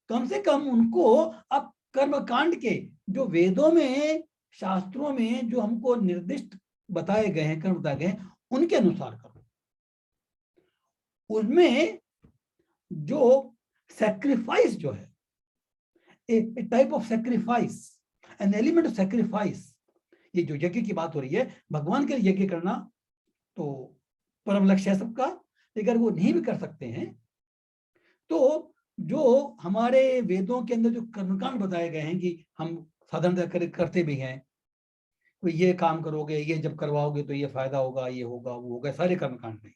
कम से कम उनको अब कर्म कांड के जो वेदों में, शास्त्रों में जो हमको निर्दिष्ट बताए गए हैं, कर्म बताए गए हैं, उनके अनुसार करो। उसमें जो सैक्रिफाइस जो है, a type of sacrifice, an element of sacrifice, ये जो यज्ञ की बात हो रही है, भगवान के लिए यज्ञ करना तो परम लक्ष्य है सबका। लेकिन वो नहीं भी कर सकते हैं तो जो हमारे वेदों के अंदर जो कर्मकांड बताए गए हैं कि हम साधारणतः करते भी हैं, तो ये काम करोगे, ये जब करवाओगे तो ये फायदा होगा, ये होगा, वो होगा, सारे कर्मकांड नहीं।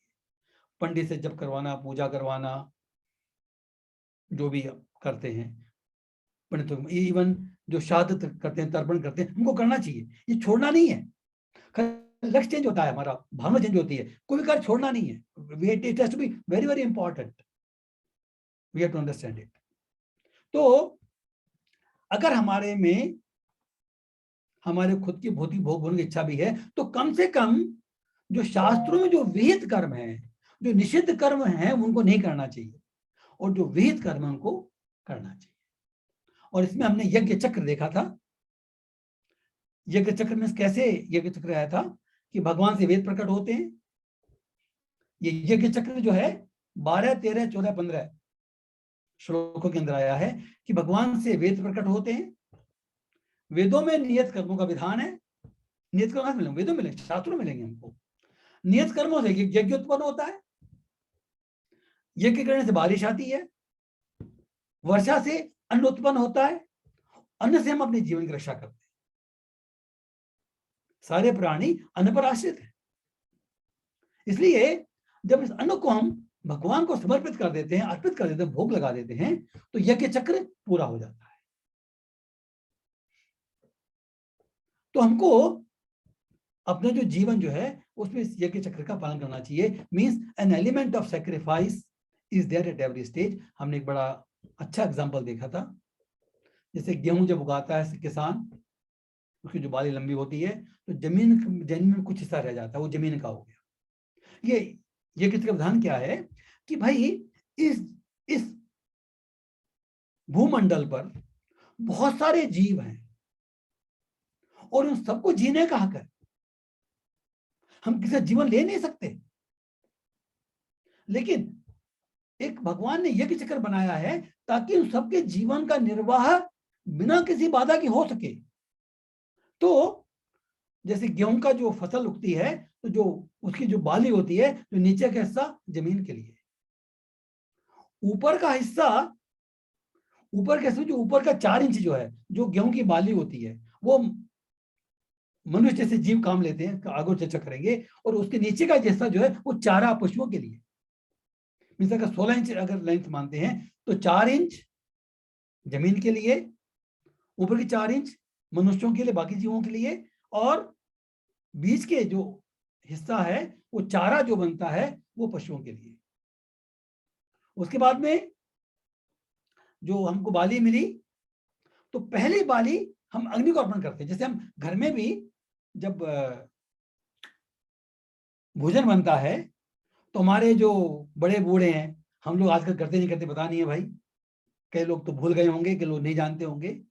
पंडित से जब करवाना, पूजा करवाना, जो भी करते हैं पंडित, इवन जो शहादत करते हैं, तर्पण करते हैं, हमको करना चाहिए, ये छोड़ना नहीं है। लक्ष्य चेंज होता है, हमारा भावना चेंज होती है, कोई कार्य छोड़ना नहीं है। It has to be very very important, we have to understand it. तो अगर हमारे में हमारे खुद की भौतिक भोग भोगने की इच्छा भी है, तो कम से कम जो शास्त्रों में जो विहित कर्म है, जो निषिद्ध कर्म है, उनको नहीं करना चाहिए, और जो विहित कर्म है उनको करना चाहिए। और इसमें हमने यज्ञ चक्र देखा था। यज्ञ चक्र में कैसे यज्ञ चक्र आया था कि भगवान से वेद प्रकट होते हैं। ये यज्ञ चक्र जो है 12, 13, 14, 15 श्लोकों के अंदर आया है कि भगवान से वेद प्रकट होते हैं। वेदों में नियत कर्मों का विधान है। नियत कर्म मिलेंगे, वेदों में मिलेंगे, शास्त्रों में मिलेंगे हमको। नियत कर्मों से यज्ञ उत्पन्न होता है, यज्ञ करने से बारिश आती है, वर्षा से अन्न उत्पन्न होता है, अन्न से हम अपने जीवन की रक्षा करते हैं। सारे प्राणी अन्न पर आश्रित हैं। इसलिए जब इस अन्न को हम भगवान को समर्पित कर देते हैं, अर्पित कर देते हैं, भोग लगा देते हैं, तो यज्ञ चक्र पूरा हो जाता है। तो हमको अपना जो जीवन जो है उसमें इस यज्ञ चक्र का पालन करना चाहिए। Means an element of sacrifice is there at every stage. हमने एक बड़ा अच्छा एग्जांपल देखा था, जैसे गेहूं जब उगाता है किसान, उसकी जो बाली लंबी होती है, तो जमीन में कुछ हिस्सा रह जाता है, वो जमीन का हो गया। ये किसका विधान क्या है कि भाई इस भूमंडल पर बहुत सारे जीव हैं और उन सबको जीने का हक है। हम किसी जीवन ले नहीं सकते, लेकिन एक भगवान ने यज्ञ चक्र बनाया है ताकि उन सबके जीवन का निर्वाह बिना किसी बाधा के हो सके। तो जैसे गेहूं का जो फसल उगती है, तो जो उसकी जो बाली होती है, जो नीचे का हिस्सा जमीन के लिए, ऊपर का हिस्सा, ऊपर का जो ऊपर का 4 इंच जो है, जो गेहूं की बाली होती है, वो मनुष्य जैसे जीव काम लेते हैं, आगे चर्चा करेंगे। और उसके नीचे का हिस्सा जो है वो चारा पशुओं के लिए। अगर 16 इंच अगर लेंथ मानते हैं, तो 4 इंच जमीन के लिए, ऊपर की 4 इंच मनुष्यों के लिए, बाकी जीवों के लिए, और बीच के जो हिस्सा है वो चारा जो बनता है वो पशुओं के लिए। उसके बाद में जो हमको बाली मिली, तो पहली बाली हम अग्नि को अर्पण करते हैं। जैसे हम घर में भी जब भोजन बनता है, तो हमारे जो बड़े बूढ़े हैं, हम लोग आजकल करते नहीं करते पता नहीं है भाई, कई लोग तो भूल गए होंगे, कई लोग नहीं जानते होंगे,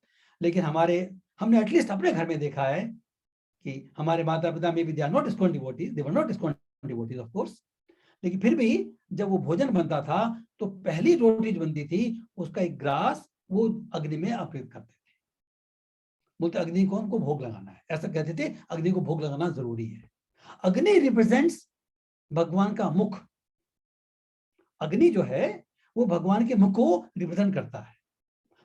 लेकिन हमने एटलीस्ट अपने घर में देखा है कि हमारे माता पिता में भी they are not ISKCON devotees, they were not ISKCON devotees of course, लेकिन फिर भी जब वो भोजन बनता था, तो पहली रोटी जो बनती थी उसका एक ग्रास वो अग्नि में अर्पित करते थे। बोलते अग्नि को हमको भोग लगाना है, ऐसा कहते थे, अग्नि को भोग लगाना जरूरी है। अग्नि रिप्रेजेंट्स भगवान का मुख। अग्नि जो है वो भगवान के मुख को रिप्रेजेंट करता है।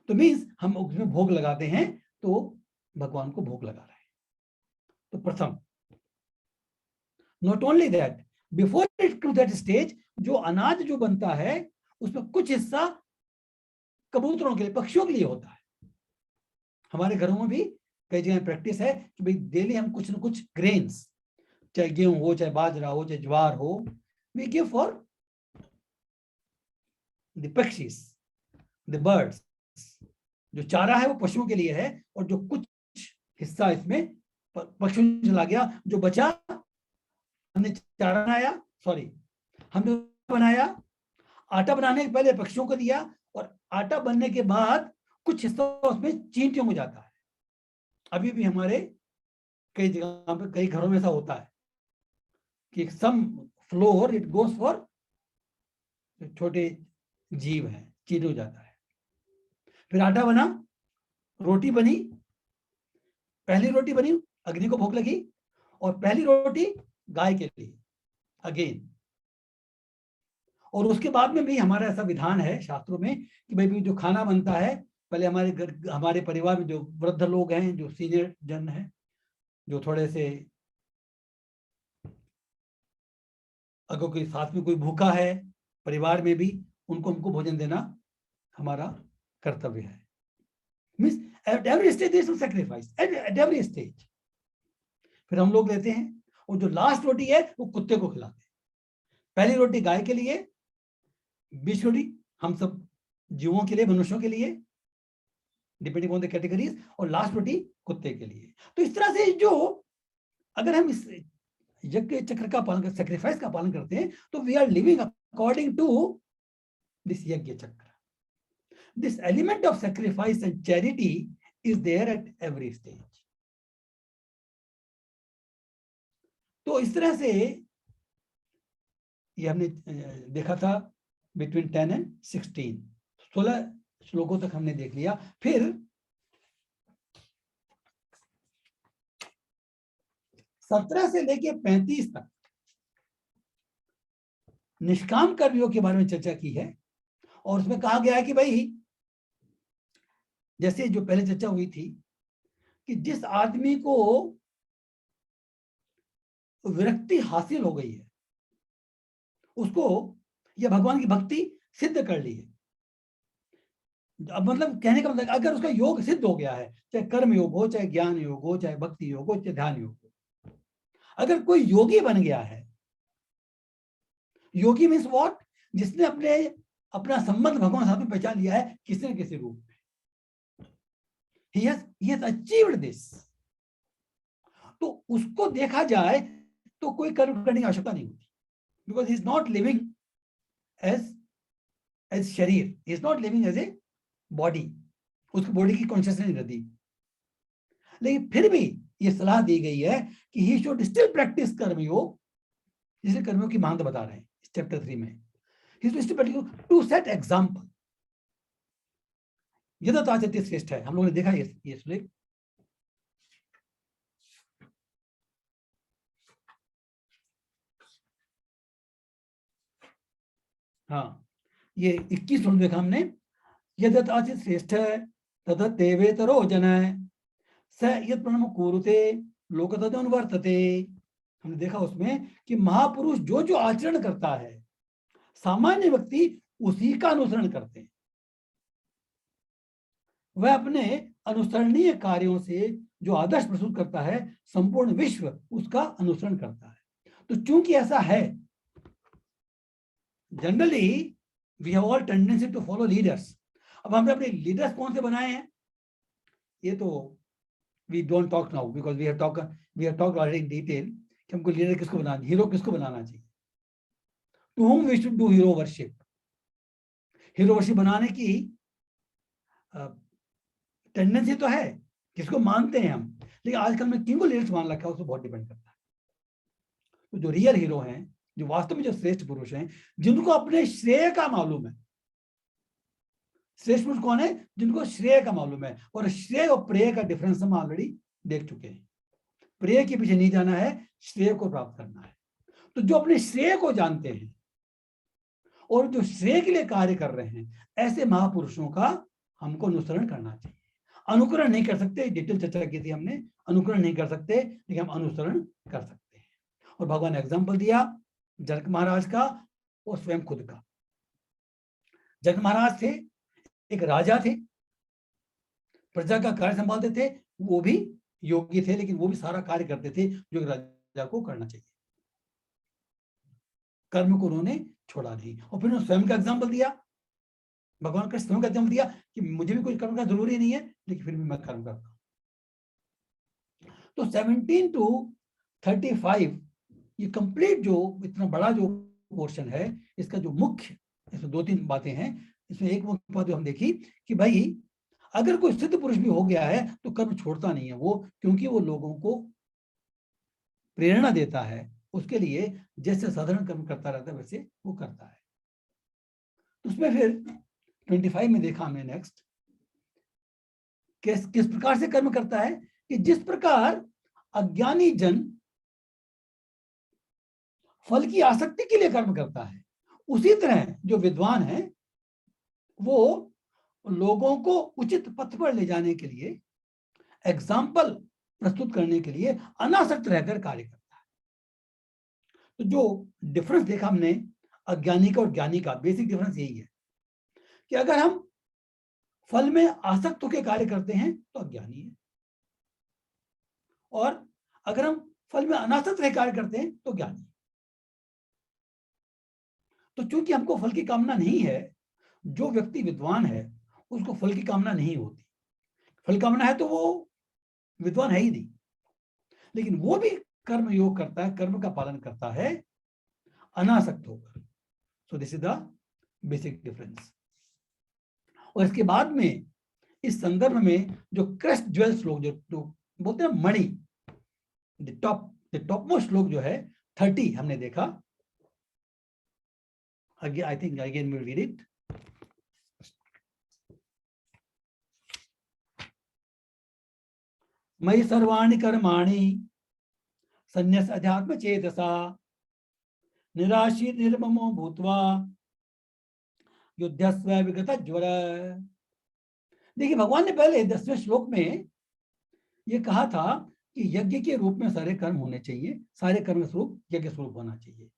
तो मीन्स हम उसमें भोग लगाते हैं, तो भगवान को भोग लगा रहे हैं। तो प्रथम, not only that, before it to that stage, जो अनाज जो बनता है उसमें कुछ हिस्सा कबूतरों के लिए, पक्षियों के लिए होता है। हमारे घरों में भी कई जगह प्रैक्टिस है कि भाई डेली हम कुछ ना कुछ ग्रेन्स, चाहे गेहूं हो, चाहे बाजरा हो, चाहे ज्वार हो, वी गिव फॉर द पक्षीज, द बर्ड्स। जो चारा है वो पशुओं के लिए है, और जो कुछ हिस्सा इसमें पशुओं में चला गया, जो बचा हमने चारा बनाया, सॉरी हमने बनाया, आटा बनाने के पहले पक्षियों को दिया, और आटा बनने के बाद कुछ हिस्सा उसमें चींटियों में जाता है। अभी भी हमारे कई जगह पे, कई घरों में ऐसा होता है कि सम फ्लोर इट गोस फॉर छोटे जीव हैं, चींटी हो जाता है। फिर आटा बना, रोटी बनी, पहली रोटी बनी, अग्नि को भोग लगी, और पहली रोटी गाय के लिए अगेन, और उसके बाद में भी हमारा ऐसा विधान है शास्त्रों में कि भाई जो खाना बनता है, पहले हमारे घर, हमारे परिवार में जो वृद्ध लोग हैं, जो सीनियर जन हैं, जो थोड़े से, अगर कोई साथ में कोई भूखा है परिवार में भी, उनको हमको भोजन देना हमारा कर्तव्य है। Means at every stage there is some sacrifice, at every stage. फिर हम लोग लेते हैं, और जो लास्ट रोटी है वो कुत्ते को खिलाते हैं। पहली रोटी गाय के लिए, बीच रोटी हम सब जीवों के लिए, मनुष्यों के लिए, डिपेंडिंग ऑन द कैटेगरीज, और लास्ट रोटी कुत्ते के लिए। तो इस तरह से जो, अगर हम इस यज्ञ चक्र का पालन, सैक्रिफाइस का पालन करते हैं, तो we are living according to this yajna chakra. This element of sacrifice and charity is there at every stage. तो इस तरह से ये हमने देखा था between 10 and 16, 16 श्लोकों तक हमने देख लिया। फिर 17 से लेके 35 तक निष्काम कर्मियों के बारे में चर्चा की है, और उसमें कहा गया है कि भाई, जैसे जो पहले चर्चा हुई थी कि जिस आदमी को विरक्ति हासिल हो गई है, उसको या भगवान की भक्ति सिद्ध कर ली है, अब मतलब कहने का मतलब अगर उसका योग सिद्ध हो गया है, चाहे कर्म योग हो, चाहे ज्ञान योग हो, चाहे भक्ति योग हो, चाहे ध्यान योग हो, अगर कोई योगी बन गया है, योगी मीन्स व्हाट, जिसने अपना संबंध भगवान साथ में पहचान लिया है किसी न किसी रूप में, he has achieved this, तो उसको देखा जाए तो कोई कर्म करने की आवश्यकता नहीं होती, because he is not living as sharir, he is not living as a body, उसकी बॉडी की कॉन्शियसनेस नहीं रहती। लेकिन फिर भी ये सलाह दी गई है कि ही शुड स्टिल प्रैक्टिस कर्मयोग, जिसे कर्मयोग की महत्ता बता रहे हैं इस चैप्टर 3 में, he should still practice to set example. यथाचार्य श्रेष्ठ है, हम लोगों ने देखा ये श्लोक। हाँ, ये 21 श्लोक देखा हमने। यथाचार्य श्रेष्ठ तथा देवेतरो जनः स यत् प्रणम कुरुते लोकतदनुवर्तते। हमने देखा उसमें कि महापुरुष जो जो आचरण करता है, सामान्य व्यक्ति उसी का अनुसरण करते हैं। वह अपने अनुसरणीय कार्यों से जो आदर्श प्रस्तुत करता है, संपूर्ण विश्व उसका अनुसरण करता है। तो चूंकि ऐसा है, generally we have all tendency to follow leaders. अब हमने अपने लीडर्स कौन से बनाए हैं, ये तो we don't talk now, because we have talked already in detail कि हमको लीडर किसको बनाना, हीरो किसको बनाना चाहिए, to whom we should do hero worship. Hero worship बनाने की टेंडेंसी तो है, किसको मानते हैं हम, लेकिन आजकल में किनको लीडर्स मान रखा है उसको बहुत डिपेंड करता है। तो जो रियल हीरो हैं, जो वास्तव में जो श्रेष्ठ पुरुष हैं, जिनको अपने श्रेय का मालूम है, श्रेष्ठ पुरुष कौन है, जिनको श्रेय का मालूम है, और श्रेय और प्रेय का डिफरेंस हम ऑलरेडी देख चुके हैं। प्रेय के पीछे नहीं जाना है, श्रेय को प्राप्त करना है। तो जो अपने श्रेय को जानते हैं और जो श्रेय के लिए कार्य कर रहे हैं, ऐसे महापुरुषों का हमको अनुसरण करना चाहिए। अनुकरण नहीं कर सकते, डिटेल चर्चा की थी हमने, अनुकरण नहीं कर सकते, लेकिन हम अनुसरण कर सकते हैं। और भगवान ने एग्जाम्पल दिया जनक महाराज का और स्वयं खुद का। जनक महाराज थे, एक राजा थे, प्रजा का कार्य संभालते थे, वो भी योगी थे, लेकिन वो भी सारा कार्य करते थे जो एक राजा को करना चाहिए। कर्म को उन्होंने छोड़ा नहीं। और फिर उन्होंने स्वयं का एग्जाम्पल दिया, भगवान कृष्ण स्वयं का एग्जाम्पल दिया कि मुझे भी कोई कर्म का जरूरी नहीं है, लेकिन फिर भी मैं कर्म करता हूं। तो 17 to 35 ये कंप्लीट जो इतना बड़ा जो पोर्शन है, इसका जो मुख्य, इसमें 2-3 बातें हैं। इसमें एक मुख्य बात जो हम देखी कि भाई अगर कोई सिद्ध पुरुष भी हो गया है तो कर्म छोड़ता नहीं है वो, क्योंकि वो लोगों को प्रेरणा देता है, उसके लिए जैसे साधारण कर्म करता रहता है वैसे वो करता है। तो उसमें फिर 25 में देखा हमने नेक्स्ट किस प्रकार से कर्म करता है, कि जिस प्रकार अज्ञानी जन फल की आसक्ति के लिए कर्म करता है, उसी तरह जो विद्वान है वो लोगों को उचित पथ पर ले जाने के लिए, एग्जाम्पल प्रस्तुत करने के लिए अनासक्त रहकर कार्य करता है। तो जो डिफरेंस देखा हमने अज्ञानी का और ज्ञानी का, बेसिक डिफरेंस यही है कि अगर हम फल में आसक्त होकर कार्य करते हैं तो अज्ञानी है, और अगर हम फल में अनासक्त रह कार्य करते हैं तो ज्ञानी। तो चूंकि हमको फल की कामना नहीं है, जो व्यक्ति विद्वान है उसको फल की कामना नहीं होती। फल कामना है तो वो विद्वान है ही नहीं, लेकिन वो भी कर्म योग करता है, कर्म का पालन करता है अनासक्त होकर। So this is the basic difference. और इसके बाद में इस संदर्भ में जो क्रस्ट ज्वेल श्लोक, जो बोलते हैं मणि, द टॉप मोस्ट श्लोक जो है 30 हमने देखा। Again, I think again we'll read it. मयि सर्वाणि कर्माणि संन्यस्य अध्यात्म चेतसा निराशी निर्ममो भूत्वा युद्धस्व विगत ज्वर। देखिए, भगवान ने पहले 10वें श्लोक में ये कहा था कि यज्ञ के रूप में सारे कर्म होने चाहिए, सारे कर्म स्वरूप यज्ञ स्वरूप होना चाहिए।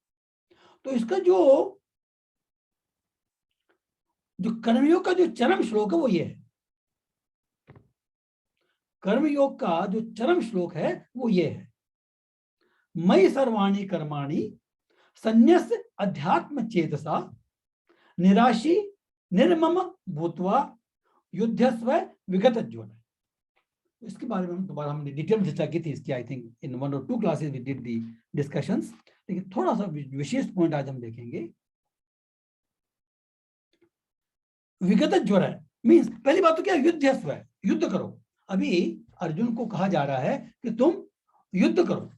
तो इसका जो कर्मयोग का जो चरम श्लोक है वो ये है। कर्मयोग का जो चरम श्लोक है वो ये है, मयि सर्वाणि कर्माणि संन्यस्य अध्यात्म चेतसा निराशी निर्मम भूत्वा युद्धस्व विगत ज्वर। इसके बारे में दोबारा हमने डिटेल में चर्चा की थी इसकी, I think in 1 or 2 classes we did the discussions, लेकिन थोड़ा सा विशेष पॉइंट आज हम देखेंगे। विगत ज्वर है मीन्स पहली बात तो क्या, युद्धस्व है, युद्ध करो। अभी अर्जुन को कहा जा रहा है कि तुम युद्ध करो,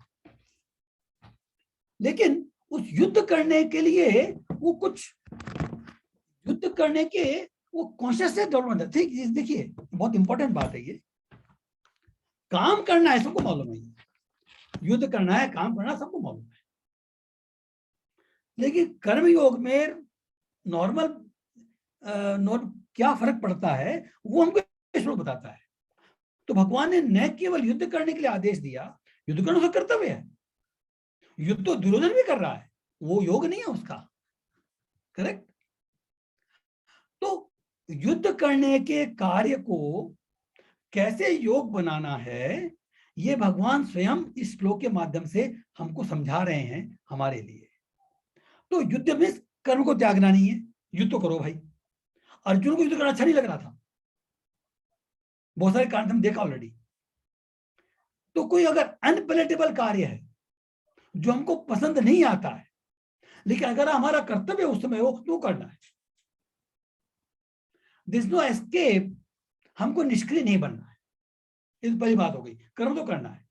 लेकिन उस युद्ध करने के लिए वो कुछ युद्ध करने के वो कॉन्शियसनेस डेवलपमेंट है। ठीक, देखिए बहुत इंपॉर्टेंट बात है ये। काम करना है सबको मालूम है, युद्ध करना है, काम करना सबको मालूम है, लेकिन कर्म योग में नॉर्मल क्या फर्क पड़ता है वो हमको श्लोक बताता है। तो भगवान ने न केवल युद्ध करने के लिए आदेश दिया, युद्ध करना उसका कर्तव्य है, युद्ध तो दुर्योधन भी कर रहा है, वो योग नहीं है उसका, करेक्ट। तो युद्ध करने के कार्य को कैसे योग बनाना है, ये भगवान स्वयं इस श्लोक के माध्यम से हमको समझा रहे हैं हमारे लिए। तो युद्ध में कर्म को त्यागना नहीं है, युद्ध तो करो भाई। अर्जुन को युद्ध करना अच्छा नहीं लग रहा था, बहुत सारे कारण हम देखा ऑलरेडी। तो कोई अगर अनपैलेटेबल कार्य है जो हमको पसंद नहीं आता है, लेकिन अगर हमारा कर्तव्य उस समय हो तो करना है। दिस नो एस्केप, हमको निष्क्रिय नहीं बनना है, इस पहली बात हो गई। कर्म तो करना है,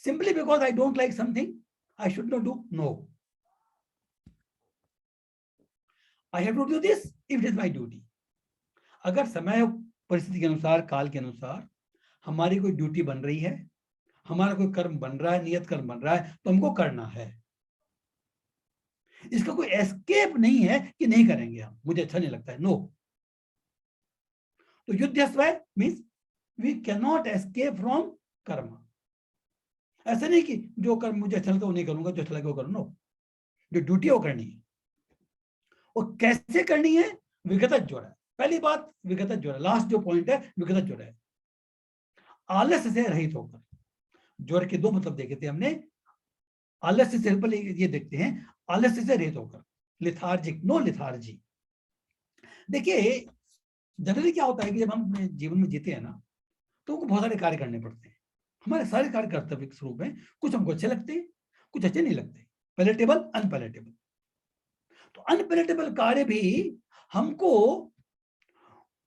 simply because I don't like something I should not do, no, I have to do this if it is my duty. अगर समय परिस्थिति के अनुसार, काल के अनुसार हमारी कोई ड्यूटी बन रही है, हमारा कोई कर्म बन रहा है, नियत कर्म बन रहा है, तो हमको करना है। इसका कोई एस्केप नहीं है कि नहीं करेंगे हम, मुझे अच्छा नहीं लगता है, नो। तो युद्धस्व means we can not escape from karma. ऐसा नहीं कि जो कर्म मुझे अच्छा लगता है वो नहीं करूंगा, जो अच्छा लगे वो करूँ, नो। जो ड्यूटी है वो करनी है। और कैसे करनी है, विगत ज्वर है पहली बात, विगत ज्वर, लास्ट जो पॉइंट है विगत ज्वर है, आलस्य से रहित होकर। ज्वर के 2 मतलब देखे थे हमने, आलस्य से, पहले ये देखते हैं, आलस्य से रहित होकर, लिथार्जिक, नो लिथार्जी। देखिए जनरली क्या होता है कि जब हम अपने जीवन में जीते हैं ना, तो हमको बहुत सारे कार्य करने पड़ते हैं। हमारे सारे कार्य कर्तव्य के स्वरूप में, कुछ हमको अच्छे लगते हैं, कुछ अच्छे नहीं लगते, पैलेटेबल अनपैलेटेबल। तो अनपैलेटेबल कार्य भी हमको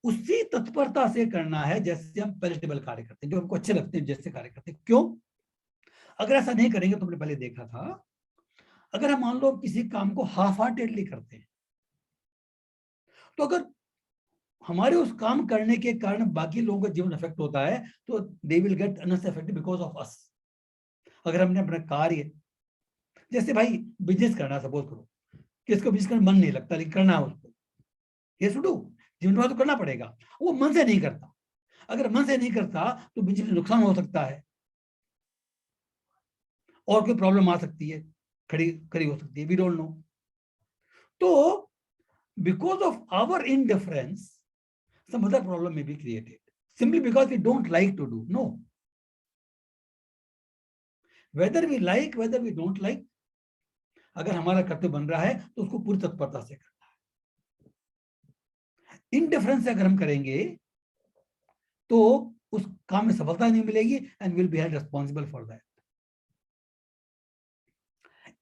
उसी तत्परता से करना है जैसे हम पैलेटेबल कार्य करते हैं, जो हमको अच्छे लगते हैं जैसे कार्य करते हैं। क्यों? अगर ऐसा नहीं करेंगे, तुमने पहले देखा था, अगर हम मान लो किसी काम को हाफ हार्टेडली करते हैं, तो अगर हमारे उस काम करने के कारण बाकी लोगों का जीवन अफेक्ट होता है, तो they will get affected because of us. अगर हमने अपना कार्य, जैसे भाई बिजनेस करना, सपोज करो कि इसको बीच का मन नहीं लगता लेकिन करना है उसको, ये सुडू जीवन में तो करना पड़ेगा, वो मन से नहीं करता। अगर मन से नहीं करता तो बीच में नुकसान हो सकता है और कोई प्रॉब्लम आ सकती है, खड़ी खड़ी हो सकती है, वी डोंट नो। तो because of our indifference some other problem may be created simply because we don't like to do. No, whether we like, whether we don't like, अगर हमारा कर्तव्य बन रहा है तो उसको पूरी तत्परता से करना है। इनडिफरेंस से अगर हम करेंगे तो उस काम में सफलता नहीं मिलेगी and will be held responsible for that.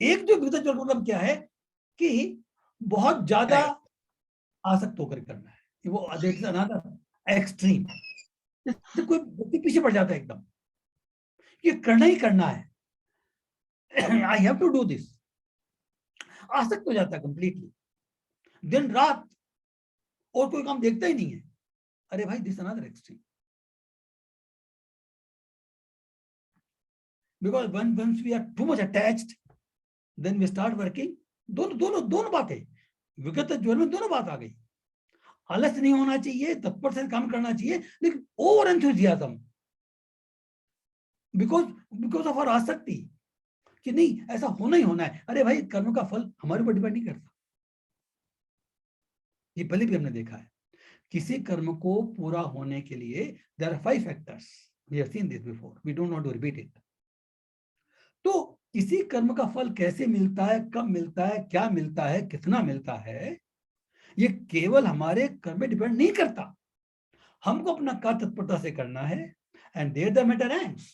एक जो विगत जो मतलब क्या है कि बहुत ज्यादा आसक्त होकर करना है, वो दैट इज अनदर एक्सट्रीम। जैसे कोई व्यक्ति पीछे पड़ जाता है एकदम, ये करना ही करना है, I have to do this, आसक्त हो जाता है कंप्लीटली, दिन रात और कोई काम देखता ही नहीं है। अरे भाई, this another extreme. Because once we are too much attached, then we start working। दोनों बातें विगत ज्वर में दोनों बात आ गई। आलस नहीं होना चाहिए, तत्पर से काम करना चाहिए, लेकिन over enthusiasm because of our आसक्ति कि नहीं ऐसा होना ही होना है। अरे भाई, कर्म का फल हमारे ऊपर डिपेंड नहीं करता। ये पहले भी हमने देखा है, किसी कर्म को पूरा होने के लिए देयर आर 5 factors. We have seen this before, we don't want to repeat it. तो किसी कर्म का फल कैसे मिलता है, कब मिलता है, क्या मिलता है, कितना मिलता है, ये केवल हमारे कर्म पे डिपेंड नहीं करता। हमको अपना कार्य तत्परता से करना है and there the matter ends.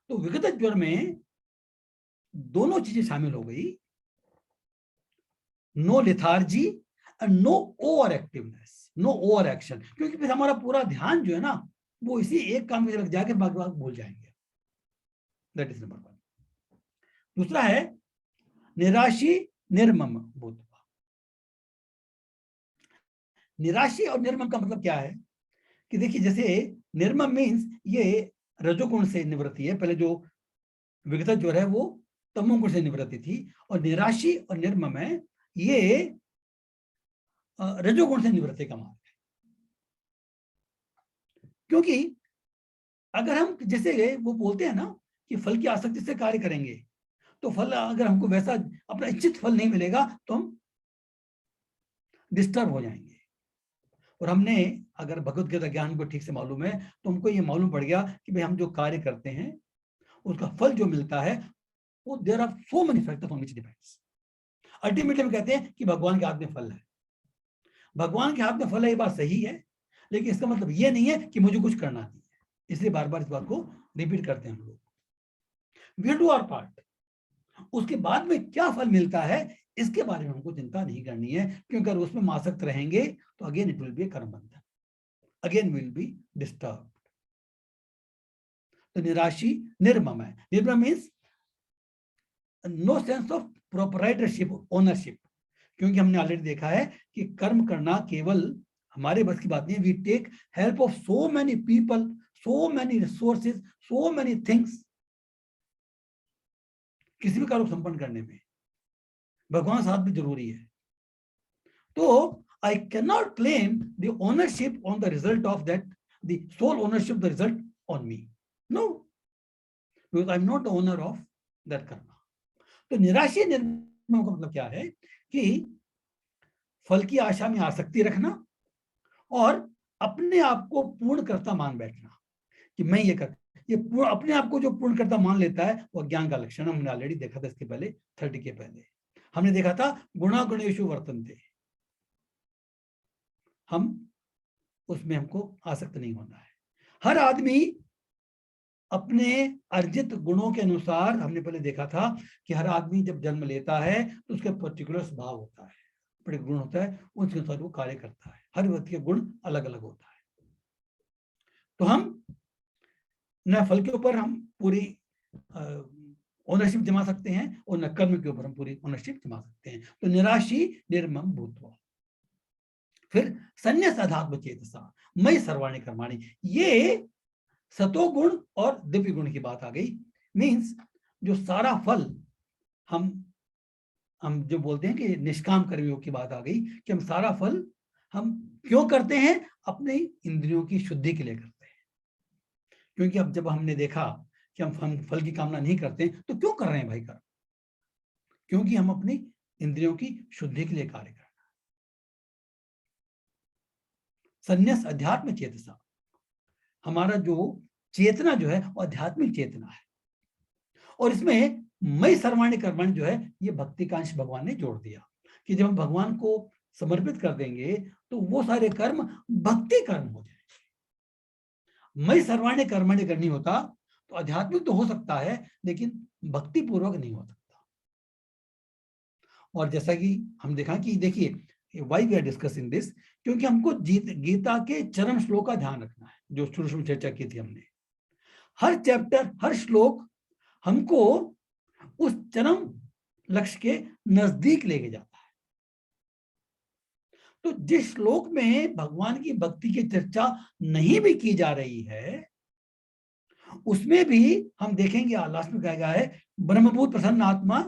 तो विगत ज्वर में दोनों चीजें शामिल हो गई, no lethargy and no over activeness, no over action. क्योंकि फिर हमारा पूरा ध्यान जो है ना, वो इसी एक काम की तरफ जाके बाकी बात भूल जाएंगे। That is number 1। दूसरा है निराशी निर्मम भूत्वा। निराशी और निर्मम का मतलब क्या है कि देखिए, जैसे निर्मम मीन्स ये रजोगुण से निवृत्ति है, पहले जो विगत ज्वर है वो तमोगुण से निवृत्ति थी, और निराशी और निर्मम है ये रजोगुण से निवृत्ति का मार्ग है। क्योंकि अगर हम जैसे वो बोलते हैं ना कि फल की आसक्ति से कार्य करेंगे, तो फल अगर हमको वैसा अपना इच्छित फल नहीं मिलेगा तो हम डिस्टर्ब हो जाएंगे। और हमने अगर भगवत गीता ज्ञान को ठीक से मालूम है तो हमको ये मालूम पड़ गया कि भाई हम जो कार्य करते हैं उसका फल जो मिलता है वो there are so many factors on which depends. Ultimately हम कहते हैं कि भगवान के हाथ में फल है, भगवान के हाथ में फल है, ये बात सही है, लेकिन इसका मतलब ये नहीं है कि मुझे कुछ करना नहीं है। इसलिए बार बार इस बात को रिपीट करते हैं हम लोग। वी डू आवर पार्ट, उसके बाद में क्या फल मिलता है इसके बारे में हमको चिंता नहीं करनी है, क्योंकि अगर उसमें आसक्त रहेंगे तो अगेन इट विल बी कर्म बंधन, अगेन विल बी डिस्टर्ब। तो निराशी निर्मम है। निर्मम means no sense of proprietorship, ownership. क्योंकि हमने ऑलरेडी देखा है कि कर्म करना केवल हमारे बस की बात नहीं है। We take help of so many people, so many resources, so many things. किसी भी कार्य को संपन्न करने में भगवान साथ भी जरूरी है। तो I cannot claim the ownership on the result of that, the sole ownership of the result on me. No, because I'm not the owner of that karma. तो निराशी निर्मम का मतलब क्या है कि फल की आशा में आसक्ति रखना और अपने आप को पूर्णकर्ता मान बैठना कि मैं ये कर, ये अपने आप को जो पूर्णकर्ता मान लेता है वो अज्ञान का लक्षण। हमने ऑलरेडी देखा था इसके पहले, 30 के पहले हमने देखा था गुणा गुणेषु वर्तन्ते। हम उसमें हमको आसक्त नहीं होना है। हर आदमी अपने अर्जित गुणों के अनुसार, हमने पहले देखा था कि हर आदमी जब जन्म लेता है तो उसके पर्टिकुलर स्वभाव होता है, पर्टिकुलर गुण होता है, उसके अनुसार वो कार्य करता है। हर व्यक्ति के गुण अलग अलग होता है। तो हम न फल के ऊपर हम पूरी ओनरशिप जमा सकते हैं और न कर्म के ऊपर हम पूरी ओनरशिप जमा सकते हैं। तो निराशी निर्मम भूत्वा। फिर संन्यास अधात्म चेतसा मई सर्वाणी कर्माणी, ये सतोगुण और दिव्य गुण की बात आ गई। मीन्स जो सारा फल हम जो बोलते हैं कि निष्काम कर्मियों की बात आ गई कि हम सारा फल हम क्यों करते हैं, अपने इंद्रियों की शुद्धि के लिए करते हैं। क्योंकि अब जब हमने देखा कि हम फल की कामना नहीं करते तो क्यों कर रहे हैं भाई कर्म? क्योंकि हम अपनी इंद्रियों की शुद्धि के लिए कार्य कर रहे हैं। संन्यास अध्यात्म चेतसा, हमारा जो चेतना जो है वो आध्यात्मिक चेतना है। और इसमें मई सर्वाणी कर्मण जो है ये भक्ति का अंश भगवान ने जोड़ दिया कि जब हम भगवान को समर्पित कर देंगे तो वो सारे कर्म भक्ति कर्म हो जाए। मई सर्वाणी कर्मण्य करनी होता तो आध्यात्मिक तो हो सकता है लेकिन भक्ति पूर्वक नहीं हो सकता। और जैसा कि हम देखा कि देखिए why we are discussing this, क्योंकि हमको गीता के चरम श्लोक का ध्यान रखना है, जो शुरू शुरू चर्चा की थी हमने। हर चैप्टर हर श्लोक हमको उस चरम लक्ष्य के नजदीक लेके जाता है। तो जिस श्लोक में भगवान की भक्ति की चर्चा नहीं भी की जा रही है उसमें भी हम देखेंगे लास्ट में कहा गया है ब्रह्मभूत प्रसन्न आत्मा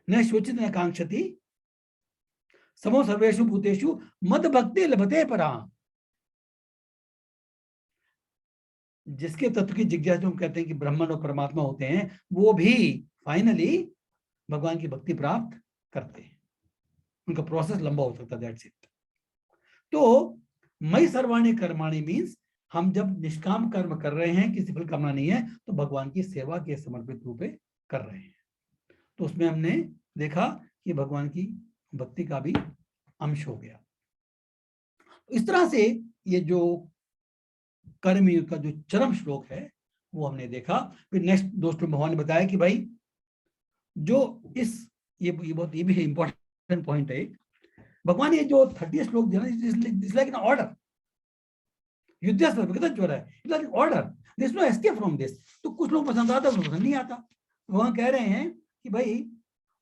न शोचित न कांक्षति समो सर्वेषु भूतेषु मद भक्ति लभते पराम। जिसके तत्व की जिज्ञासा हम कहते हैं कि ब्रह्मन और परमात्मा होते हैं, वो भी फाइनली भगवान की भक्ति प्राप्त करते हैं। उनका प्रोसेस लंबा हो सकता है, दैट्स इट। तो मई सर्वाणी कर्माणी मीन्स हम जब निष्काम कर्म कर रहे हैं, किसी फल कामना नहीं है, तो भगवान की सेवा के समर्पित रूप में कर रहे हैं। तो उसमें हमने देखा कि भगवान की भक्ति का भी अंश हो गया। इस तरह से ये जो कर्मयोग का जो चरम श्लोक है वो हमने देखा। फिर नेक्स्ट दोस्तों भगवान ने बताया कि भाई जो इस ये भी इंपॉर्टेंट पॉइंट है। भगवान ये जो 30 श्लोक दिया इट्स लाइक एन ऑर्डर, युद्ध जो है it's like order, there is no escape from this. तो कुछ लोग पसंद आता है, कुछ पसंद नहीं आता। भगवान कह रहे हैं कि भाई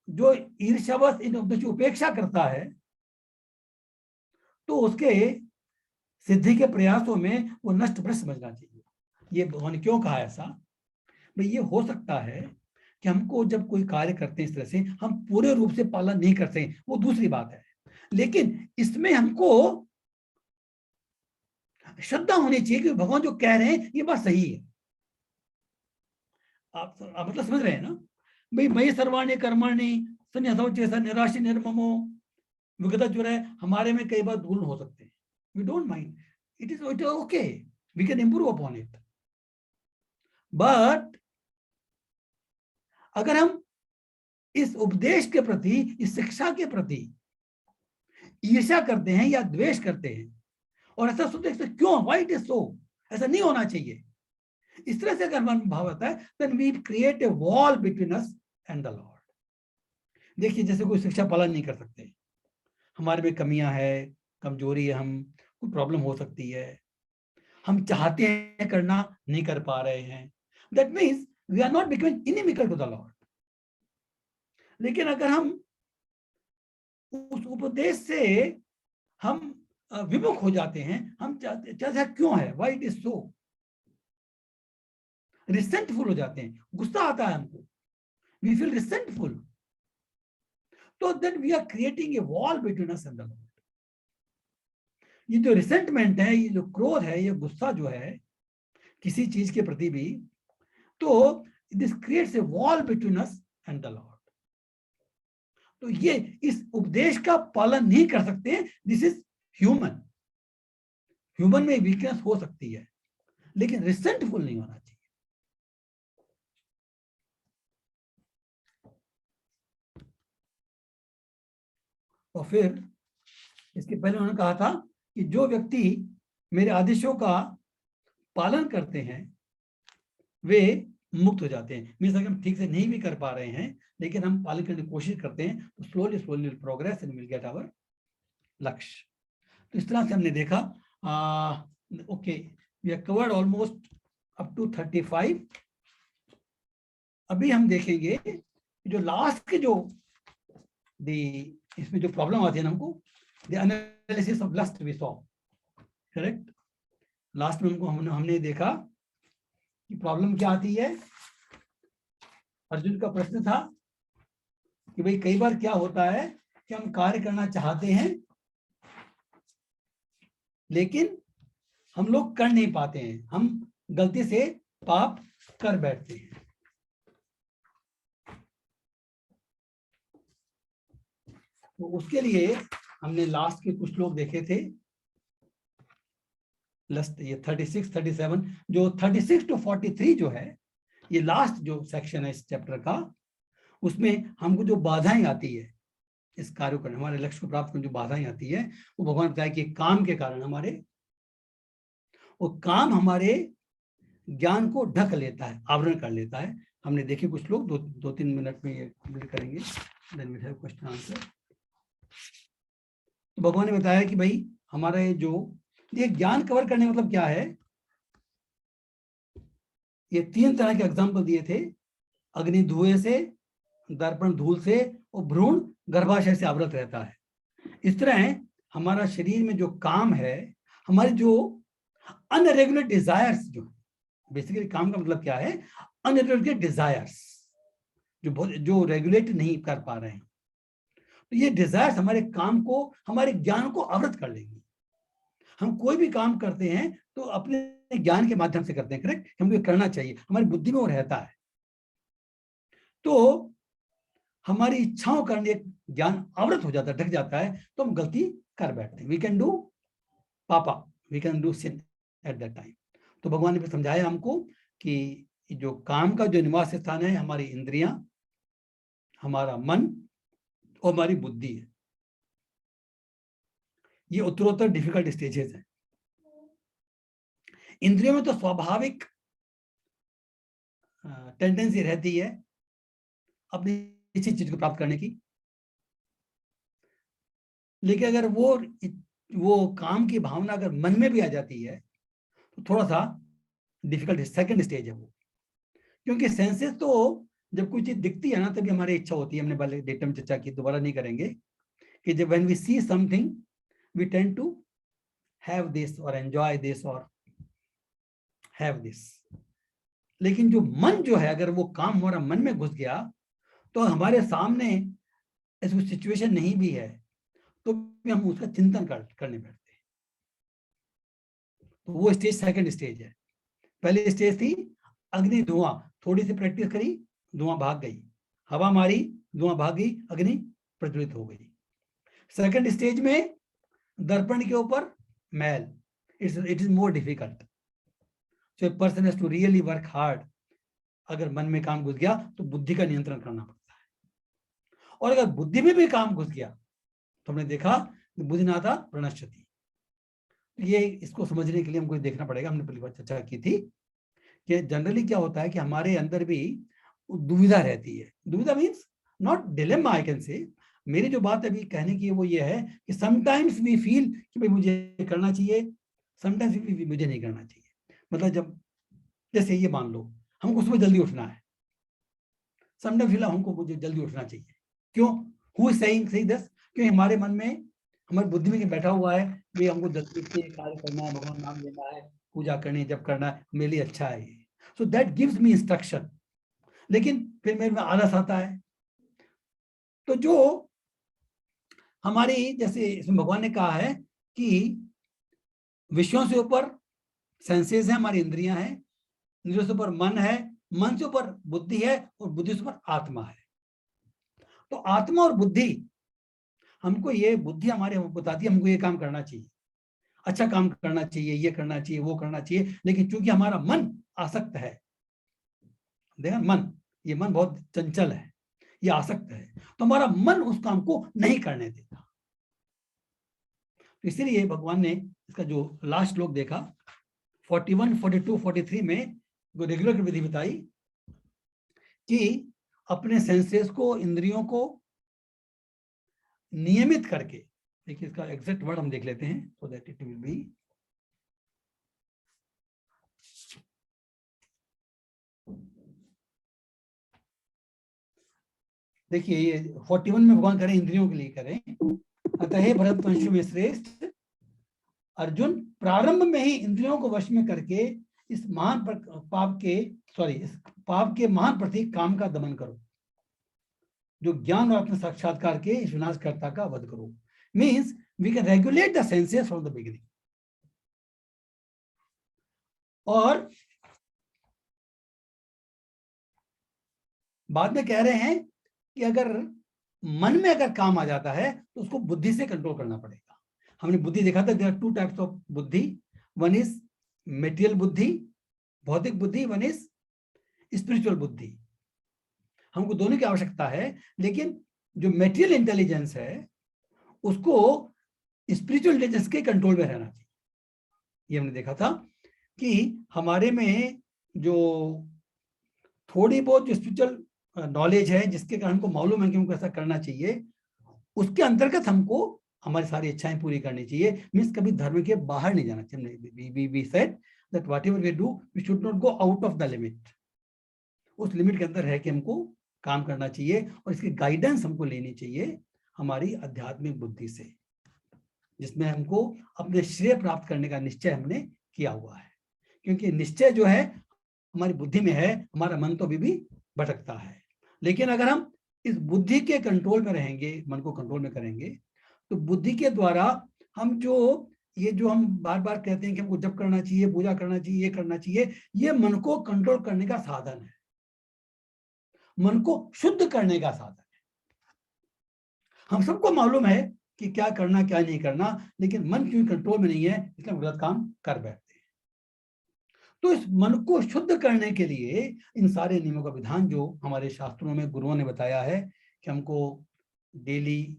जो ईर्ष्यावश इन उपदेश की उपेक्षा करता है तो उसके सिद्धि के प्रयासों में वो नष्ट भ्रष्ट समझना चाहिए। ये भगवान ने क्यों कहा ऐसा? भाई ये हो सकता है कि हमको जब कोई कार्य करते हैं इस तरह से हम पूरे रूप से पालन नहीं करते, वो दूसरी बात है, लेकिन इसमें हमको श्रद्धा होनी चाहिए कि भगवान जो कह रहे हैं ये बात सही है। आप मतलब समझ रहे हैं ना? भाई मई सर्वाणी कर्माणी संन्यासो निराशि निर्ममो विगत जो है, हमारे में कई बार भूल हो सकते हैं, we don't mind, it is okay, we can improve upon it. But अगर हम इस उपदेश के प्रति, इस शिक्षा के प्रति ईर्ष्या करते हैं या द्वेष करते हैं और ऐसा सोचते हैं क्यों, व्हाई इट इज सो, ऐसा नहीं होना चाहिए, इस तरह से अगर मन भाव आता है, then we create a wall between us and the Lord. देखिए जैसे कोई शिक्षा पालन नहीं कर सकते, हमारे में कमियां है, कमजोरी है, हम कोई प्रॉब्लम हो सकती है, हम चाहते हैं करना नहीं कर पा रहे हैं, that means we are not becoming inimical to the Lord. लेकिन अगर हम उस उपदेश से हम विमुख हो जाते हैं, हम चाहते क्यों है, why it is so, resentful हो जाते हैं, गुस्सा आता है हमको, वी फील रिसेंटफुल, तो then we are creating a wall between us and the Lord. ये जो रिसेंटमेंट है, ये जो क्रोध है, ये गुस्सा जो है किसी चीज के प्रति भी, तो this creates a wall between us and the Lord. तो ये इस उपदेश का पालन नहीं कर सकते, दिस इज ह्यूमन, ह्यूमन में वीकनेस हो सकती है, लेकिन रिसेंटफुल नहीं होना चाहिए। और फिर इसके पहले उन्होंने कहा था कि जो व्यक्ति मेरे आदेशों का पालन करते हैं वे मुक्त हो जाते हैं। मीन्स अगर हम ठीक से नहीं भी कर पा रहे हैं लेकिन हम पालन करने की कोशिश करते हैं तो slowly slowly progress and will get our लक्ष्य। तो इस तरह से हमने देखा, okay we are covered almost up to 35। अभी हम देखेंगे जो लास्ट के जो इसमें जो प्रॉब्लम आती है ना हमको, the analysis of lust we saw, correct. Last में हमको हमने देखा कि प्रॉब्लम क्या आती है। अर्जुन का प्रश्न था कि भाई कई बार क्या होता है कि हम कार्य करना चाहते हैं लेकिन हम लोग कर नहीं पाते हैं, हम गलती से पाप कर बैठते हैं। तो उसके लिए हमने लास्ट के कुछ लोग देखे थे, ये 36, 37, जो 36 to 43 जो है, ये लास्ट जो सेक्शन है इस चैप्टर का, उसमें हमको जो बाधाएं आती है इस कार्य करने, हमारे लक्ष्य को प्राप्त करने जो बाधाएं आती है, वो भगवान बताया कि काम के कारण हमारे, वो काम हमारे ज्ञान को ढक लेता है, आवरण कर लेता है। हमने देखे कुछ लोग, दो तीन मिनट में ये कंप्लीट करेंगे, then we have question answer. तो भगवान ने बताया कि भाई हमारा ये ज्ञान कवर करने मतलब क्या है, ये 3 तरह के एग्जाम्पल दिए थे, अग्नि धुएं से, दर्पण धूल से, और भ्रूण गर्भाशय से आवृत रहता है। इस तरह हमारा शरीर में जो काम है, हमारे जो अनरेगुलर डिजायर्स, जो बेसिकली काम का मतलब क्या है, अनरेगुलर डिजायर्स जो रेगुलेट नहीं कर पा रहे हैं, तो ये डिजायर्स हमारे काम को, हमारे ज्ञान को आवृत कर लेंगे। हम कोई भी काम करते हैं तो अपने ज्ञान के माध्यम से करते हैं, करेक्ट, हमको ये करना चाहिए, हमारी बुद्धि में वो रहता है। तो हमारी इच्छाओं का ज्ञान आवृत हो जाता है, ढक जाता है, तो हम गलती कर बैठते हैं। We can do papa, we can do sin at that time. तो भगवान ने भी समझाया हमको कि जो काम का जो निवास स्थान है, हमारी इंद्रियां, हमारा मन और हमारी बुद्धि है, ये उत्तरोत्तर डिफिकल्ट स्टेजेस हैं। इंद्रियों में तो स्वाभाविक टेंडेंसी रहती है अपनी इसी चीज को प्राप्त करने की, लेकिन अगर वो काम की भावना अगर मन में भी आ जाती है तो थोड़ा सा डिफिकल्ट सेकंड स्टेज है वो। क्योंकि सेंसेस तो जब कोई चीज दिखती है ना, तभी हमारी इच्छा होती है। हमने पहले डेटा में चर्चा की, दोबारा नहीं करेंगे, कि जब when we see something we tend to have this और एंजॉय दिस और हैव दिस। लेकिन जो मन जो है, अगर वो काम हमारा मन में घुस गया, तो हमारे सामने ऐसी सिचुएशन नहीं भी है तो भी हम उसका चिंतन करने बैठते हैं। तो वो स्टेज सेकंड स्टेज है। पहली स्टेज थी अग्नि धुआं, थोड़ी सी प्रैक्टिस करी, धुआं भाग गई, हवा मारी, धुआं भाग गई, अग्नि प्रज्वलित हो गई। सेकंड स्टेज में दर्पण के ऊपर मैल, it is more difficult, so a person has to really work hard. अगर मन में काम घुस गया तो बुद्धि का नियंत्रण करना पड़ता है, और अगर बुद्धि में भी काम घुस गया तो हमने देखा बुद्धिनाथा प्रणश्यति। ये इसको समझने के लिए हमको देखना पड़ेगा, हमने पहली बार चर्चा की थी कि जनरली क्या होता है कि हमारे अंदर भी दुविधा रहती है। दुविधा means not dilemma, I can say. मेरी जो बात अभी कहने की वो ये है कि समटाइम्स वी फील कि भाई मुझे करना चाहिए, समटाइम्स मुझे नहीं करना चाहिए। मतलब जब जैसे ये मान लो हमको सुबह जल्दी उठना है, समटाइम्स फील हमको मुझे जल्दी उठना चाहिए। क्यों? Who is saying this? क्योंकि हमारे मन में, हमारी बुद्धि में बैठा हुआ है भी हमको जल्दी उठ के कार्य करना है, भगवान नाम लेना है, पूजा करनी है, जब करना है, मेरे लिए अच्छा है। So that gives me instruction. लेकिन फिर मेरे में आलस आता है। तो जो हमारी, जैसे इसमें भगवान ने कहा है कि विषयों से ऊपर सेंसेस है, हमारी इंद्रियां हैं, इंद्रियों से ऊपर मन है, मन से ऊपर बुद्धि है, और बुद्धि से ऊपर आत्मा है। तो आत्मा और बुद्धि, हमको ये बुद्धि हमारे बताती है हमको ये काम करना चाहिए, अच्छा काम करना चाहिए, ये करना चाहिए, वो करना चाहिए। लेकिन चूंकि हमारा मन आसक्त है, देखा मन, ये मन बहुत चंचल है, ये आसक्त है, तो हमारा मन उस काम को नहीं करने देता। तो इसीलिए भगवान ने इसका जो लास्ट श्लोक देखा 41, 42, 43 में जो रेगुलर विधि बताई कि अपने सेंसेस को, इंद्रियों को नियमित करके, देखिए इसका एग्जैक्ट वर्ड हम देख लेते हैं so that it will be, देखिए ये 41 में भगवान करें इंद्रियों के लिए करें, अतः भरतवंश में श्रेष्ठ अर्जुन, प्रारंभ में ही इंद्रियों को वश में करके इस महान पाप के, इस पाप के महान प्रतीक काम का दमन करो। जो ज्ञान और आत्म साक्षात्कार के इस विनाशकर्ता का वध करो। Means we can regulate the senses from the beginning. और बाद में कह रहे हैं कि अगर मन में अगर काम आ जाता है तो उसको बुद्धि से कंट्रोल करना पड़ेगा। हमने बुद्धि देखा था, देयर आर 2 टाइप्स ऑफ बुद्धि, वन इज मेटेरियल बुद्धि, भौतिक बुद्धि, वन इज स्पिरिचुअल बुद्धि। हमको दोनों की आवश्यकता है, लेकिन जो मेटेरियल इंटेलिजेंस है उसको स्पिरिचुअल इंटेलिजेंस के कंट्रोल में रहना चाहिए। ये हमने देखा था कि हमारे में जो थोड़ी बहुत जो स्पिरिचुअल नॉलेज है, जिसके कारण हमको मालूम है कि हमको ऐसा करना चाहिए, उसके अंतर्गत हमको हमारी सारी इच्छाएं पूरी करनी चाहिए। मीन्स कभी धर्म के बाहर नहीं जाना चाहिए। We said that whatever we do we should not go out of the limit. उस लिमिट के अंदर है कि हमको काम करना चाहिए, और इसकी गाइडेंस हमको लेनी चाहिए हमारी आध्यात्मिक बुद्धि से, जिसमें हमको अपने श्रेय प्राप्त करने का निश्चय हमने किया हुआ है। क्योंकि निश्चय जो है हमारी बुद्धि में है, हमारा मन तो अभी भी भटकता है। लेकिन अगर हम इस बुद्धि के कंट्रोल में रहेंगे, मन को कंट्रोल में करेंगे, तो बुद्धि के द्वारा हम जो हम बार बार कहते हैं कि हमको जप करना चाहिए, पूजा करना चाहिए, ये करना चाहिए, ये मन को कंट्रोल करने का साधन है, मन को शुद्ध करने का साधन है। हम सबको मालूम है कि क्या करना क्या नहीं करना, लेकिन मन क्यों कंट्रोल में नहीं है, इसलिए गलत काम कर बैठते हैं। तो इस मन को शुद्ध करने के लिए इन सारे नियमों का विधान जो हमारे शास्त्रों में गुरुओं ने बताया है कि हमको डेली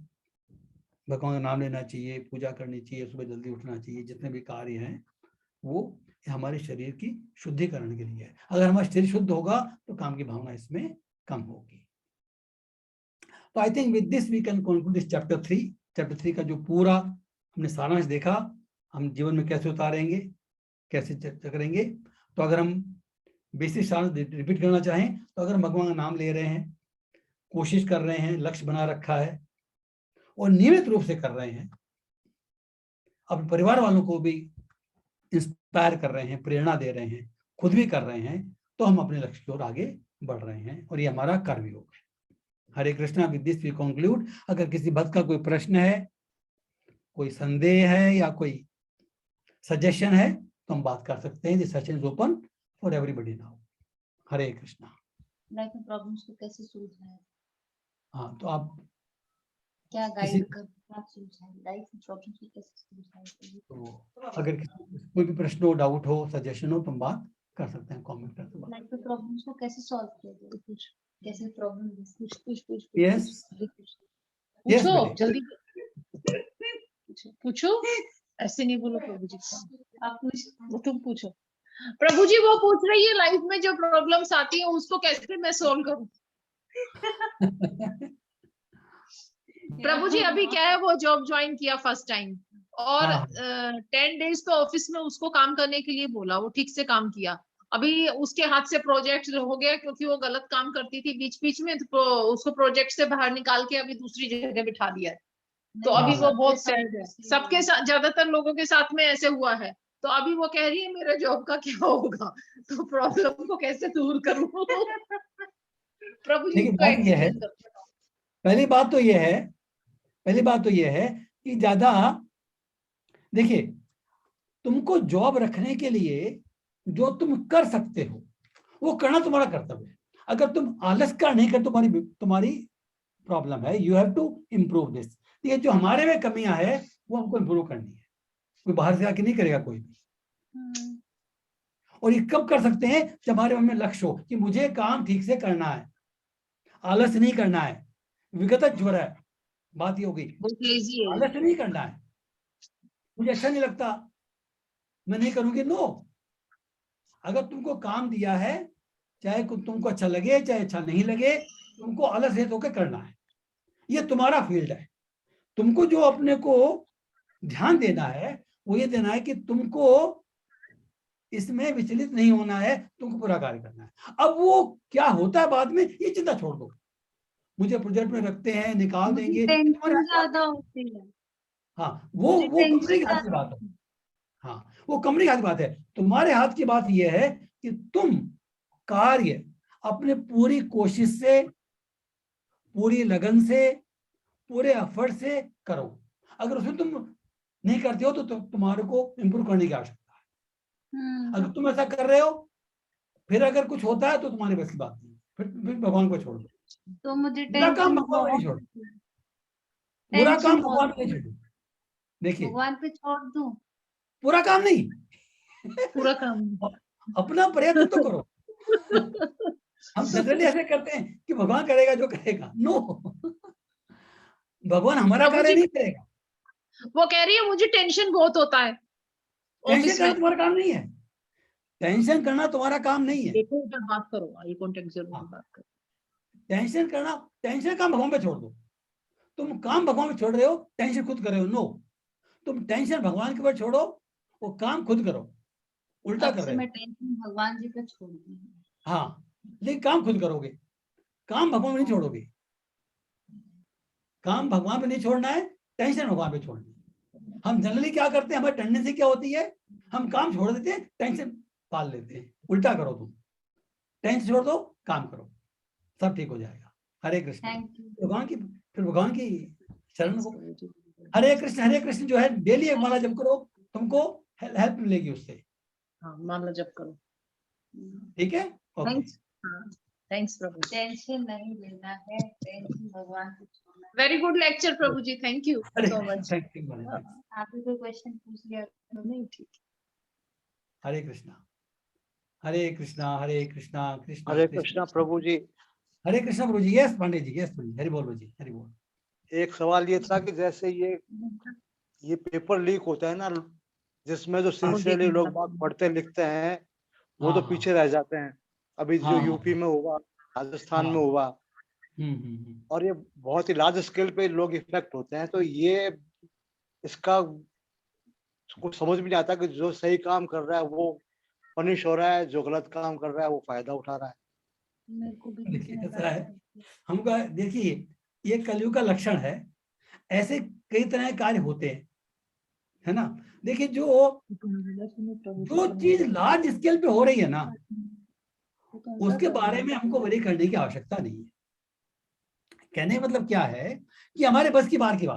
भगवान का नाम लेना चाहिए, पूजा करनी चाहिए, सुबह जल्दी उठना चाहिए, जितने भी कार्य हैं वो हमारे शरीर की शुद्धिकरण के लिए है। अगर हमारा शरीर शुद्ध होगा तो काम की भावना इसमें कम होगी। तो I think with this we can conclude this chapter 3। Chapter 3 का जो पूरा हमने सारांश देखा, हम जीवन में कैसे उतारेंगे, कैसे चर्चा करेंगे। तो अगर हम बेसिक सारांश रिपीट करना चाहें, तो अगर भगवान का नाम ले रहे हैं, कोशिश कर रहे हैं, लक्ष्य बना रखा है और नियमित रूप से कर रहे हैं, अपने परिवार वालों को भी इंस्पायर कर रहे हैं, प्रेरणा दे रहे हैं, खुद भी कर रहे हैं, तो हम अपने लक्ष्य की ओर आगे बढ़ रहे हैं, और ये हमारा कर्मयोग है। Hare Krishna. With this we conclude. अगर किसी भक्त का कोई प्रश्न है, कोई संदेह है या कोई सजेशन है, तो हम बात कर सकते हैं। This session is open for everybody now. Hare Krishna. Life में प्रॉब्लम्स को कैसे सुलझाएं? हाँ, तो आप क्या गाइड कर सुलझाएं? लाइफ में प्रॉब्लम्स को कैसे सुलझाएं? तो अगर कोई भी प्रश्न हो, डाउट हो, सजेशन हो, तो हम बात कर सकते हैं, कमेंट करके बात। लाइफ में प्रॉब्लम्स को कैसे सॉल्व किया जाए? कुछ कैसे प्रॉब्लम कुछ यस पूछो, जल्दी पूछो। ऐसे नहीं बोलो प्रभु जी, आप तुम पूछो। प्रभु जी वो पूछ रही है लाइफ में जो प्रॉब्लम्स आती है उसको कैसे मैं सॉल्व करूं? प्रभु जी अभी क्या है, वो जॉब ज्वाइन किया फर्स्ट टाइम, और 10 डेज तो ऑफिस में उसको काम करने के लिए बोला, वो ठीक से काम किया। अभी उसके हाथ से प्रोजेक्ट हो गया क्योंकि वो गलत काम करती थी बीच बीच में, तो उसको प्रोजेक्ट से बाहर निकाल के अभी दूसरी जगह बिठा दिया है। तो अभी वो बहुत सैड है। सबके साथ, ज्यादातर लोगों के साथ में ऐसे हुआ है। तो अभी वो कह रही है मेरे जॉब का क्या होगा, तो प्रॉब्लम को कैसे दूर करूं? प्रभु जी को एक्सप्लेन करो। पहली बात तो ये है कि ज्यादा देखिए, तुमको जॉब रखने के लिए जो तुम कर सकते हो वो करना तुम्हारा कर्तव्य है। अगर तुम आलस का नहीं कर, तुम्हारी प्रॉब्लम है। You have to improve this. ये जो हमारे में कमियां है वो हमको इम्प्रूव करनी है। कोई बाहर से आके नहीं करेगा कोई भी। और ये कब कर सकते हैं? जब हमारे मन में लक्ष्य हो कि मुझे काम ठीक से करना है, आलस नहीं करना है, विगत ज्वर है, बात ये हो गई। आलस नहीं करना है, मुझे अच्छा नहीं लगता, मैं नहीं करूंगी, नो। अगर तुमको काम दिया है, चाहे तुमको अच्छा लगे चाहे अच्छा नहीं लगे, तुमको आलस रहित होकर करना है। ये तुम्हारा फील्ड है। तुमको जो अपने को ध्यान देना है वो ये देना है कि तुमको इसमें विचलित नहीं होना है, तुमको पूरा कार्य करना है। अब वो क्या होता है बाद में, ये चिंता छोड़ दो। मुझे प्रोजेक्ट में रखते हैं, निकाल देंगे, ज्यादा होती है। हाँ, वो कंपनी के हाथ की बात है। हाँ, वो कंपनी के हाथ की बात है। तुम्हारे हाथ की बात यह है कि तुम कार्य अपने पूरी कोशिश से पूरी लगन से, पूरे एफर्ट से करो। अगर उसमें तुम नहीं करते हो तो तुम्हारे को इम्प्रूव करने की आवश्यकता है। अगर तुम ऐसा कर रहे हो, फिर अगर कुछ होता है तो तुम्हारी बस की बात नहीं, फिर भगवान को छोड़ दो। तो मुझे बुरा काम टेंशन भगवान पे नहीं बहुत, छोड़ो, बुरा काम टेंशन भगवान बहुत, पे नहीं छोड़ो। देखिए, भगवान पे छोड़ दूं? पूरा काम नहीं, पूरा काम अपना प्रयत्न तो करो। हम जनरली ऐसे करते हैं कि भगवान करेगा जो करेगा। नो, भगवान हमारा प्रभु कार्य जी, नहीं करेगा। वो कह रही है मुझे टेंशन बहुत होता है टेंशन ऑफिस करना में। तुम्हारा काम नहीं है, टेंशन करना तुम्हारा काम नहीं है। देखो इधर बात करो, आई कांटेक्ट जरूर हाँ, बात करो। टेंशन करना, टेंशन काम भगवान पे छोड़ दो। तुम काम भगवान पे छोड़ रहे हो, टेंशन खुद कर रहे हो। नो, तुम टेंशन भगवान के ऊपर छोड़ो, वो काम खुद करो, उल्टा अब कर से रहे हो। मैं टेंशन भगवान जी पे छोड़ दी। हाँ, लेकिन काम खुद करोगे, काम भगवान पे नहीं छोड़ोगे। काम भगवान पे नहीं छोड़ना है, टेंशन भगवान पे छोड़नी है। हम जनरली क्या करते हैं, हमारी टेंडेंसी क्या होती है, हम काम छोड़ देते हैं, टेंशन पाल लेते हैं। उल्टा करो, तुम टेंशन छोड़ दो, काम करो, सब ठीक हो जाएगा। हरे कृष्ण। Thank you. भगवान की, फिर भगवान की शरण Thanks, को। प्रभु जी। हरे कृष्ण जो है डेली एक माला जप करो, तुमको हेल्प मिलेगी उससे। हाँ, माला जप करो। ठीक है, ओके। थैंक्स, हाँ, थैंक्स प्रभु जी। टेंशन नहीं लेना है, टेंशन भगवान पे छोड़ना है। Very good lecture Prabhu ji, thank you Hare so Krishna, much. Thank you, thanks। आपने कोई क्वेश्चन पूछ लिया? नहीं, ठीक। हरे कृष्णा, हरे कृष्णा, हरे कृष्णा, कृष्णा हरे कृष्णा, कृष्णा प्रभु जी। हरे कृष्णा प्रभु जी। यस पांडे जी, यस प्रभु जी, हरि बोल प्रभु जी, हरि बोल। एक सवाल ये था कि जैसे ये पेपर लीक होता है ना, जिसमें जो सिंसियरली लोग बात पढ़ते लिखते हैं वो तो हाँ, पीछे रह जाते हैं। अभी जो हाँ, यूपी में हुआ, राजस्थान में हाँ। हुआ, हम्म। और ये बहुत ही लार्ज स्केल पे लोग इफेक्ट होते हैं, तो ये इसका कुछ समझ में नहीं आता कि जो सही काम कर रहा है वो पनिश हो रहा है, जो गलत काम कर रहा है वो फायदा उठा रहा है। मेरे को भी देखिए ऐसा है, हमका देखिए, ये कलयुग का लक्षण है। ऐसे कई तरह के कार्य होते हैं, है ना। देखिए, जो चीज लार्ज स्केल पे हो रही है ना, उसके बारे में हमको वरी करने की आवश्यकता नहीं है। कहने का मतलब क्या है कि हमारे बस की बात है।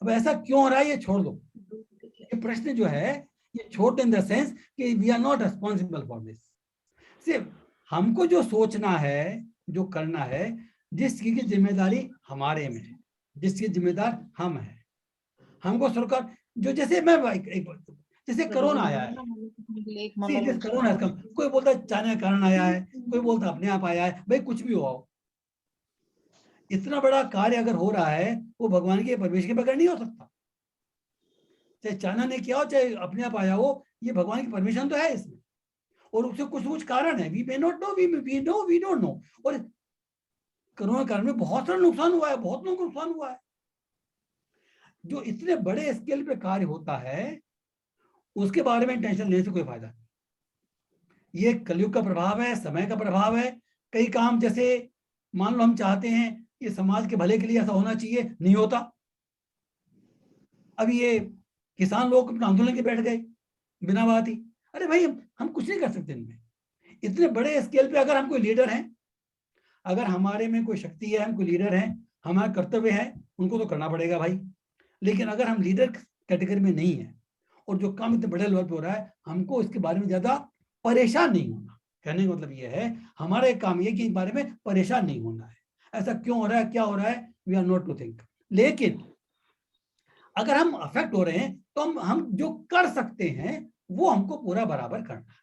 अब ऐसा क्यों हो रहा है, ये छोड़ दो। ये प्रश्न जो है, ये छोड़ दो इन द सेंस कि we are not responsible for this. सिर्फ हमको जो सोचना है, जो करना है, जिसकी की जिम्मेदारी हमारे में है, जिसकी जिम्मेदार हम है। हमको सरकार जो, जैसे मैं जैसे कोरोना आया है, सीरियस कोरोना है, कोई बोलता है चाइना के कारण आया है, कोई बोलता अपने आप आया है। भाई कुछ भी हो, इतना बड़ा कार्य अगर हो रहा है, वो भगवान के परमेश्वर के बगैर नहीं हो सकता। चाहे चाइना ने किया हो, चाहे अपने आप आया हो, ये भगवान की परमिशन तो है इसमें, और उससे कुछ कारण है। We may not know, we don't know. और कोरोना कारण में बहुत सारा नुकसान हुआ है, बहुत लोगों को नुकसान हुआ है। जो इतने बड़े स्केल पे कार्य होता है, उसके बारे में टेंशन लेने से कोई फायदा नहीं। ये कलयुग का प्रभाव है, समय का प्रभाव है। कई काम, जैसे मान लो हम चाहते हैं कि समाज के भले के लिए ऐसा होना चाहिए, नहीं होता। अभी ये किसान लोग अपना आंदोलन के बैठ गए बिना बात ही। अरे भाई, हम कुछ नहीं कर सकते इनमें। इतने बड़े स्केल पे अगर हम कोई लीडर हैं, अगर हमारे में कोई शक्ति है, हम कोई लीडर हैं, हमारा कर्तव्य है, उनको तो करना पड़ेगा भाई। लेकिन अगर हम लीडर कैटेगरी में नहीं है और जो काम इतने बड़े लेवल पे हो रहा है, हमको इसके बारे में ज्यादा परेशान नहीं होना। कहने का मतलब ये है, हमारा एक काम ये कि इस बारे में परेशान नहीं होना है। ऐसा क्यों हो रहा है, क्या हो रहा है, we are not to think. लेकिन अगर हम अफेक्ट हो रहे हैं, तो हम जो कर सकते हैं वो हमको पूरा बराबर करना है।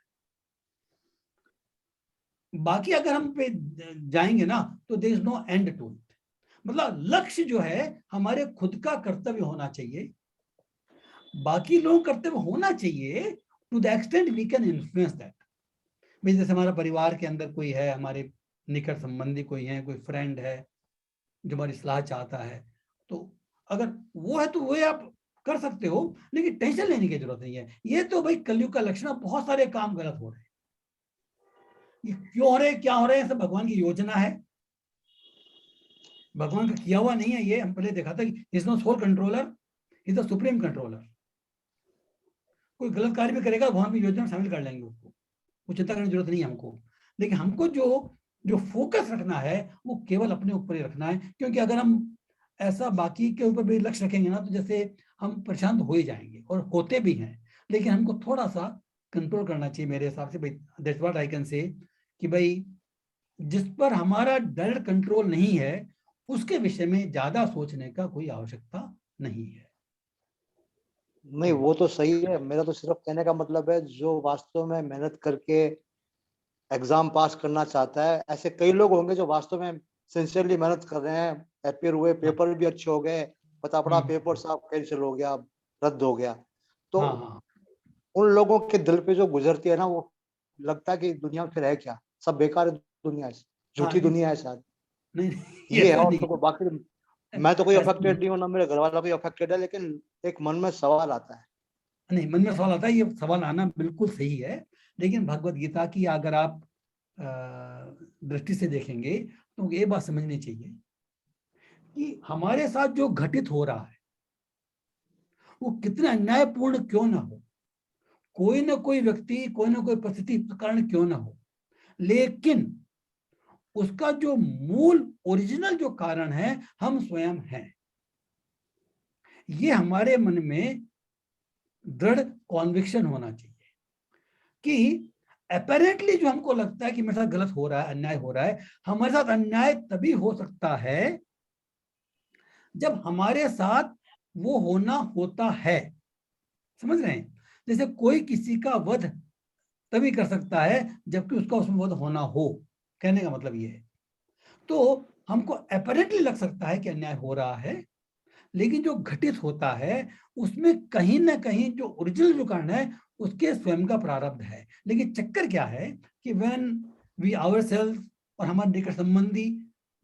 बाकी अगर हम पे जाएंगे ना, तो there is no end to it. मतलब लक्ष्य जो है, हमारे खुद का कर्तव्य होना चाहिए, बाकी लोग कर्तव्य होना चाहिए to the extent we can influence that. भाई जैसे हमारा परिवार के अंदर कोई है, हमारे निकट संबंधी कोई है, कोई फ्रेंड है जो हमारी सलाह चाहता है, तो अगर वो है तो वो आप कर सकते हो, लेकिन टेंशन लेने की जरूरत नहीं है। ये तो भाई कलयुग का लक्षण है, बहुत सारे काम गलत हो रहे हैं। ये क्यों हो रहे हैं, क्या हो रहे हैं, सब भगवान की योजना है, भगवान का किया हुआ नहीं है। ये हम पहले देखा था कि is no soul controller, is the supreme controller. कोई गलत कार्य भी करेगा, भगवान की योजना में शामिल कर लेंगे उसको, वो चिंता करने की जरूरत नहीं है हमको। लेकिन हमको जो जो फोकस रखना है वो केवल अपने ऊपर ही रखना है, क्योंकि अगर हम ऐसा बाकी के ऊपर भी लक्ष्य रखेंगे ना, तो जैसे हम परेशान हो ही जाएंगे, और होते भी हैं। लेकिन हमको थोड़ा सा कंट्रोल करना चाहिए मेरे हिसाब से। भाई that's what I can say, कि भाई जिस पर हमारा डायरेक्ट कंट्रोल नहीं है उसके विषय में ज्यादा सोचने का कोई आवश्यकता नहीं है। नहीं, वो तो सही है। मेरा तो सिर्फ कहने का मतलब है, जो वास्तव में मेहनत करके एग्जाम पास करना चाहता है, ऐसे कई लोग होंगे जो वास्तव में सिंसियरली मेहनत कर रहे हैं, अपियर हुए, पेपर भी अच्छे हो गए, पता पड़ा पेपर साहब कैंसिल हो गया, रद्द हो गया, तो हाँ। उन लोगों के दिल पे जो गुजरती है ना, वो लगता है कि दुनिया में फिर है क्या, सब बेकार है, दुनिया है, झूठी दुनिया है शायद, नहीं, ये है। ऐसा और नहीं, तो बाकी मैं तो कोई ऐसा अफेक्टेड नहीं हूँ, ना मेरे घर वाला कोई अफेक्टेड है, लेकिन एक मन में सवाल आता है। नहीं, मन में सवाल आता है, ये सवाल आना बिल्कुल सही है। लेकिन भगवत गीता की अगर आप दृष्टि से देखेंगे तो ये बात समझनी चाहिए कि हमारे साथ जो घटित हो रहा है वो कितना अन्यायपूर्ण क्यों ना हो, कोई ना कोई व्यक्ति, कोई ना कोई परिस्थिति इस कारण क्यों ना हो, लेकिन उसका जो मूल ओरिजिनल जो कारण है हम स्वयं हैं। ये हमारे मन में दृढ़ कॉन्विक्शन होना चाहिए कि अपेरेंटली जो हमको लगता है कि मेरे साथ गलत हो रहा है, अन्याय हो रहा है, हमारे साथ अन्याय तभी हो सकता है जब हमारे साथ वो होना होता है। समझ रहे हैं? जैसे कोई किसी का वध तभी कर सकता है जबकि उसका उसमें वध होना हो, कहने का मतलब ये है। तो हमको अपेरेंटली लग सकता है कि अन्याय हो रहा है, लेकिन जो घटित होता है उसमें कहीं ना कहीं जो ओरिजिनल जो कारण है उसके स्वयं का प्रारब्ध है। लेकिन चक्कर क्या है कि व्हेन वी आवरसेल्व्स और हमारे निकट संबंधी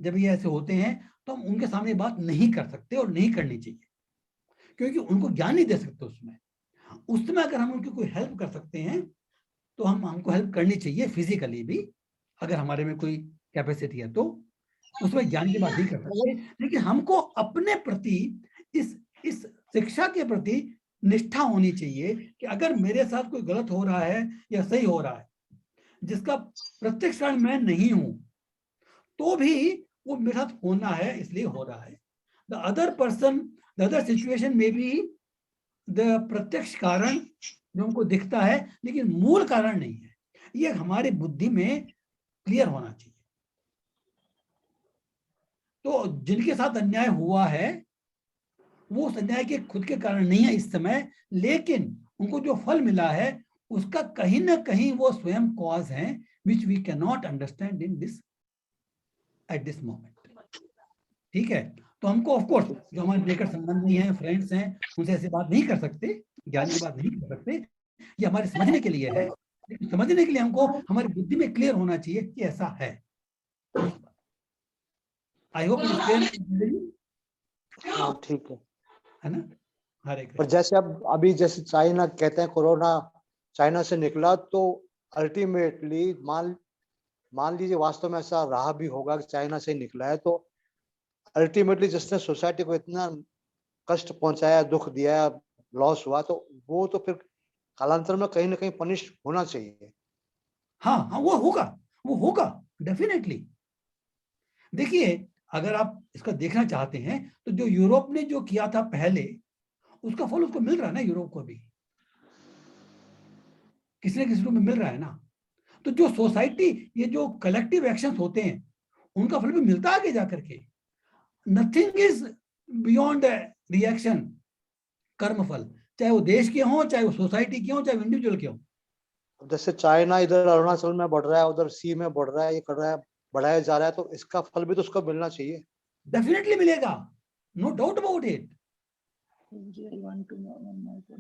जब ये ऐसे होते हैं तो हम उनके सामने बात नहीं कर सकते और नहीं करनी चाहिए, क्योंकि उनको ज्ञान नहीं दे सकते उसमें। उस समय अगर हम उनकी कोई हेल्प कर सकते हैं तो हमको हेल्प करनी चाहिए, फिजिकली भी अगर हमारे में कोई कैपेसिटी है तो। उसमें ज्ञान की बात नहीं कर सकते, लेकिन हमको अपने प्रति इस शिक्षा के प्रति निष्ठा होनी चाहिए कि अगर मेरे साथ कोई गलत हो रहा है या सही हो रहा है जिसका प्रत्यक्ष कारण मैं नहीं हूं, तो भी वो मेरे साथ होना है, इसलिए हो रहा है। The other person, the other situation में भी द प्रत्यक्ष कारण जो हमको दिखता है लेकिन मूल कारण नहीं है। ये हमारी बुद्धि में क्लियर होना चाहिए। तो जिनके साथ अन्याय हुआ है वो उस अन्याय के खुद के कारण नहीं है इस समय, लेकिन उनको जो फल मिला है उसका कहीं ना कहीं वो स्वयं कॉज है, which we can not understand in this at this moment. ठीक है? तो हमको ऑफ कोर्स जो हमारे निकट संबंधी हैं, फ्रेंड्स हैं, उनसे ऐसी बात नहीं कर सकते, ज्ञान की बात नहीं कर सकते। ये हमारे समझने के लिए है, लेकिन समझने के लिए हमको हमारी बुद्धि में क्लियर होना चाहिए कि ऐसा है। I hope it is clear. हाँ, ठीक है ना? हरे और कृष्ण। जैसे अब अभी जैसे चाइना कहते हैं कोरोना चाइना से निकला, तो अल्टीमेटली मान लीजिए वास्तव में ऐसा रहा भी होगा कि चाइना से निकला है, तो अल्टीमेटली जिसने सोसाइटी को इतना कष्ट पहुंचाया, दुख दिया, लॉस हुआ, तो वो तो फिर कालांतर में कहीं ना कहीं पनिश होना चाहिए। हाँ हाँ, वो होगा डेफिनेटली। देखिए, अगर आप इसका देखना चाहते हैं तो जो यूरोप ने जो किया था पहले, उसका फल उसको मिल रहा है ना, यूरोप को भी किसी न किसी रूप में मिल रहा है ना। तो जो सोसाइटी, ये जो कलेक्टिव एक्शंस होते हैं उनका फल भी मिलता है आगे जाकर के। नथिंग इज बियॉन्ड रिएक्शन, कर्म फल, चाहे वो देश के हों, चाहे वो सोसाइटी के हों, चाहे इंडिविजुअल के हों। जैसे चाइना इधर अरुणाचल में बढ़ रहा है, उधर सी में बढ़ रहा है, ये कर रहा है, बढ़ाया जा रहा है, तो इसका फल भी तो उसको मिलना चाहिए। डेफिनेटली मिलेगा, नो डाउट अबाउट इट।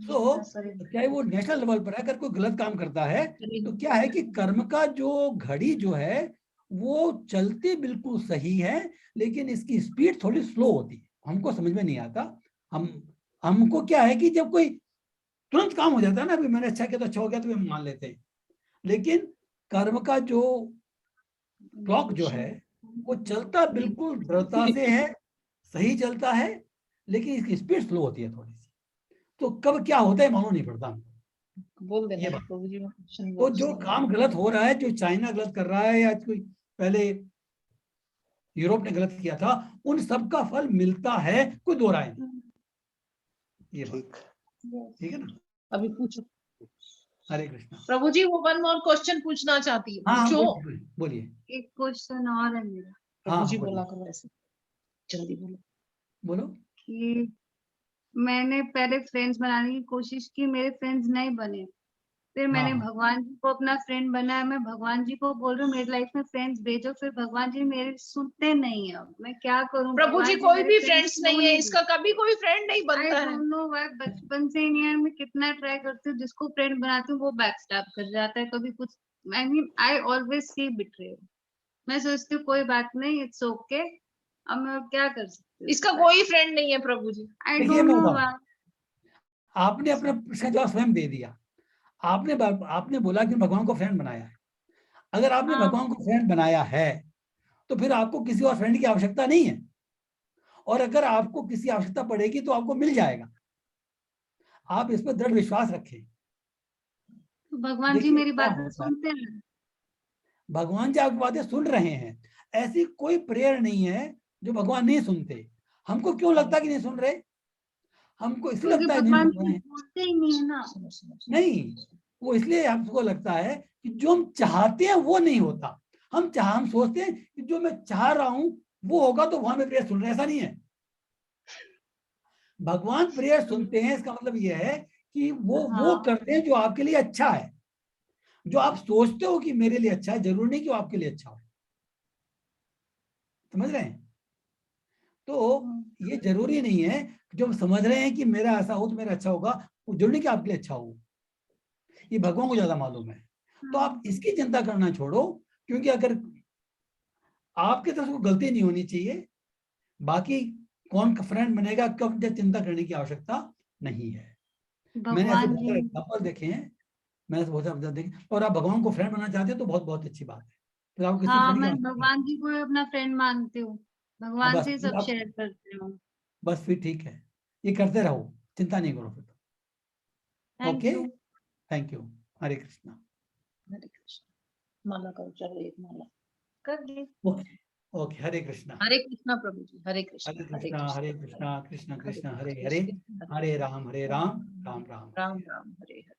तो चाहे वो नेशनल लेवल पर अगर कोई गलत काम करता है तो क्या है कि कर्म का जो घड़ी जो है वो चलती बिल्कुल सही है, लेकिन इसकी स्पीड थोड़ी स्लो होती है, हमको समझ में नहीं आता। हमको क्या है कि जब कोई तुरंत काम हो जाता है ना, अभी मैंने अच्छा किया तो अच्छा हो गया तो हम मान लेते हैं, लेकिन कर्म का जो क्लॉक जो है वो चलता बिल्कुल दृढ़ता से है, सही चलता है, लेकिन इसकी स्पीड स्लो होती है थोड़ी सी। तो कब क्या होता है मालूम नहीं पड़ता हमको। बोल देना ये बात। प्रभु जी, मैं क्वेश्चन तो जो काम गलत हो रहा है, जो चाइना गलत कर रहा है या कोई पहले यूरोप ने गलत किया था, उन सब का फल मिलता है, कोई दो राय नहीं। ये बात ठीक है ना। अभी पूछो हरे कृष्णा। प्रभु जी, वो वन मोर क्वेश्चन पूछना चाहती है, हाँ पूछो। बोलिए। एक क्वेश्चन और है मेरा प्रभु जी बोलिए। बोला करो ऐसे, जल्दी बोलो। बोलो। कि मैंने पहले फ्रेंड्स बनाने की कोशिश की, मेरे फ्रेंड्स नहीं बने। फिर मैंने हाँ। भगवान जी को अपना फ्रेंड बनाया, मैं भगवान जी को बोल रही हूँ मेरी लाइफ में फ्रेंड्स भेजो, फिर भगवान जी मेरे सुनते नहीं है। अब मैं क्या करूँ? प्रभु जी, कोई भी फ्रेंड्स नहीं है, इसका कभी कोई फ्रेंड नहीं आई बनता है। डोंट नो व्हाई, बचपन से ही मैं कितना ट्राई करती हूँ, जिसको फ्रेंड बनाती हूँ वो बैकस्टैब कर जाता है, कभी कुछ। I mean I always see betrayal. मैं सोचती हूँ कोई बात नहीं, इट्स ओके। अब मैं क्या कर सकती हूँ? इसका कोई फ्रेंड नहीं है प्रभु जी। आई देखिए, डोंट मैं नो बताऊं, व्हाई। आपने अपना इसका जवाब स्वयं दे दिया। आपने बोला कि भगवान को फ्रेंड बनाया है। अगर आपने हाँ। भगवान को फ्रेंड बनाया है तो फिर आपको किसी और फ्रेंड की आवश्यकता नहीं है, और अगर आपको किसी आवश्यकता पड़ेगी तो आपको मिल जाएगा। आप इस पर दृढ़ विश्वास रखें। भगवान जी देखिए मेरी क्या बातें होता है, सुनते हैं। भगवान जी आपकी बातें सुन रहे हैं। ऐसी कोई प्रेयर नहीं है जो भगवान नहीं सुनते। हमको क्यों लगता है कि नहीं सुन रहे? हमको इसलिए क्योंकि लगता है नहीं भगवान सुन रहे जी हैं। बोलते ही नहीं है ना। नहीं, वो इसलिए हमको लगता है कि जो हम चाहते हैं वो नहीं होता। हम सोचते हैं कि जो मैं चाह रहा हूं वो होगा, तो वहां में प्रेयर सुन रहे हैं। ऐसा नहीं है। भगवान प्रेयर सुनते हैं, इसका मतलब यह है कि वो हाँ। करते हैं जो आपके लिए अच्छा है। जो आप सोचते हो कि मेरे लिए अच्छा है, जरूरी नहीं कि वो आपके लिए अच्छा हो। समझ रहे हैं? तो ये जरूरी नहीं है। जो हम समझ रहे हैं कि मेरा ऐसा हो तो मेरा अच्छा होगा, वो जरूरी नहीं कि आपके लिए अच्छा हो। ये भगवान को ज्यादा मालूम है। तो आप इसकी चिंता करना छोड़ो, क्योंकि अगर आपकी तरफ से कोई गलती नहीं होनी चाहिए। बाकी कौन फ्रेंड बनेगा कब, चिंता करने की आवश्यकता नहीं है। मैंने ऐसे भगवान बहुत जी। सारे एग्जाम्पल देखे हैं। मैंने ऐसे बहुत सारे एग्जाम्पल देखे, और आप भगवान को फ्रेंड बनाना चाहते हैं तो बहुत बहुत अच्छी बात है। फिर आपको किसी हाँ, फ्रेंड की मैं आवश्यकता नहीं। भगवान जी को ही अपना फ्रेंड मानती हूँ। हाँ, भगवान बस से ही फिर सब आप, शेयर करती हूँ। बस फिर ठीक है। ये करते रहो, चिंता नहीं करो फिर। Thank okay, you. Thank you. Hare Krishna. Hare Krishna. माला करो, चलो एक माला। कर ली। Okay, okay. हरे कृष्णा। हरे कृष्णा प्रभु जी, हरे हरे कृष्णा, हरे कृष्णा, कृष्णा, हरे कृष्णा, कृष्ण हरे कृष्ण, हरे कृष्ण, हरे, कृष्ण कृष्ण, हरे राम, राम राम। राम राम, हरे हरे।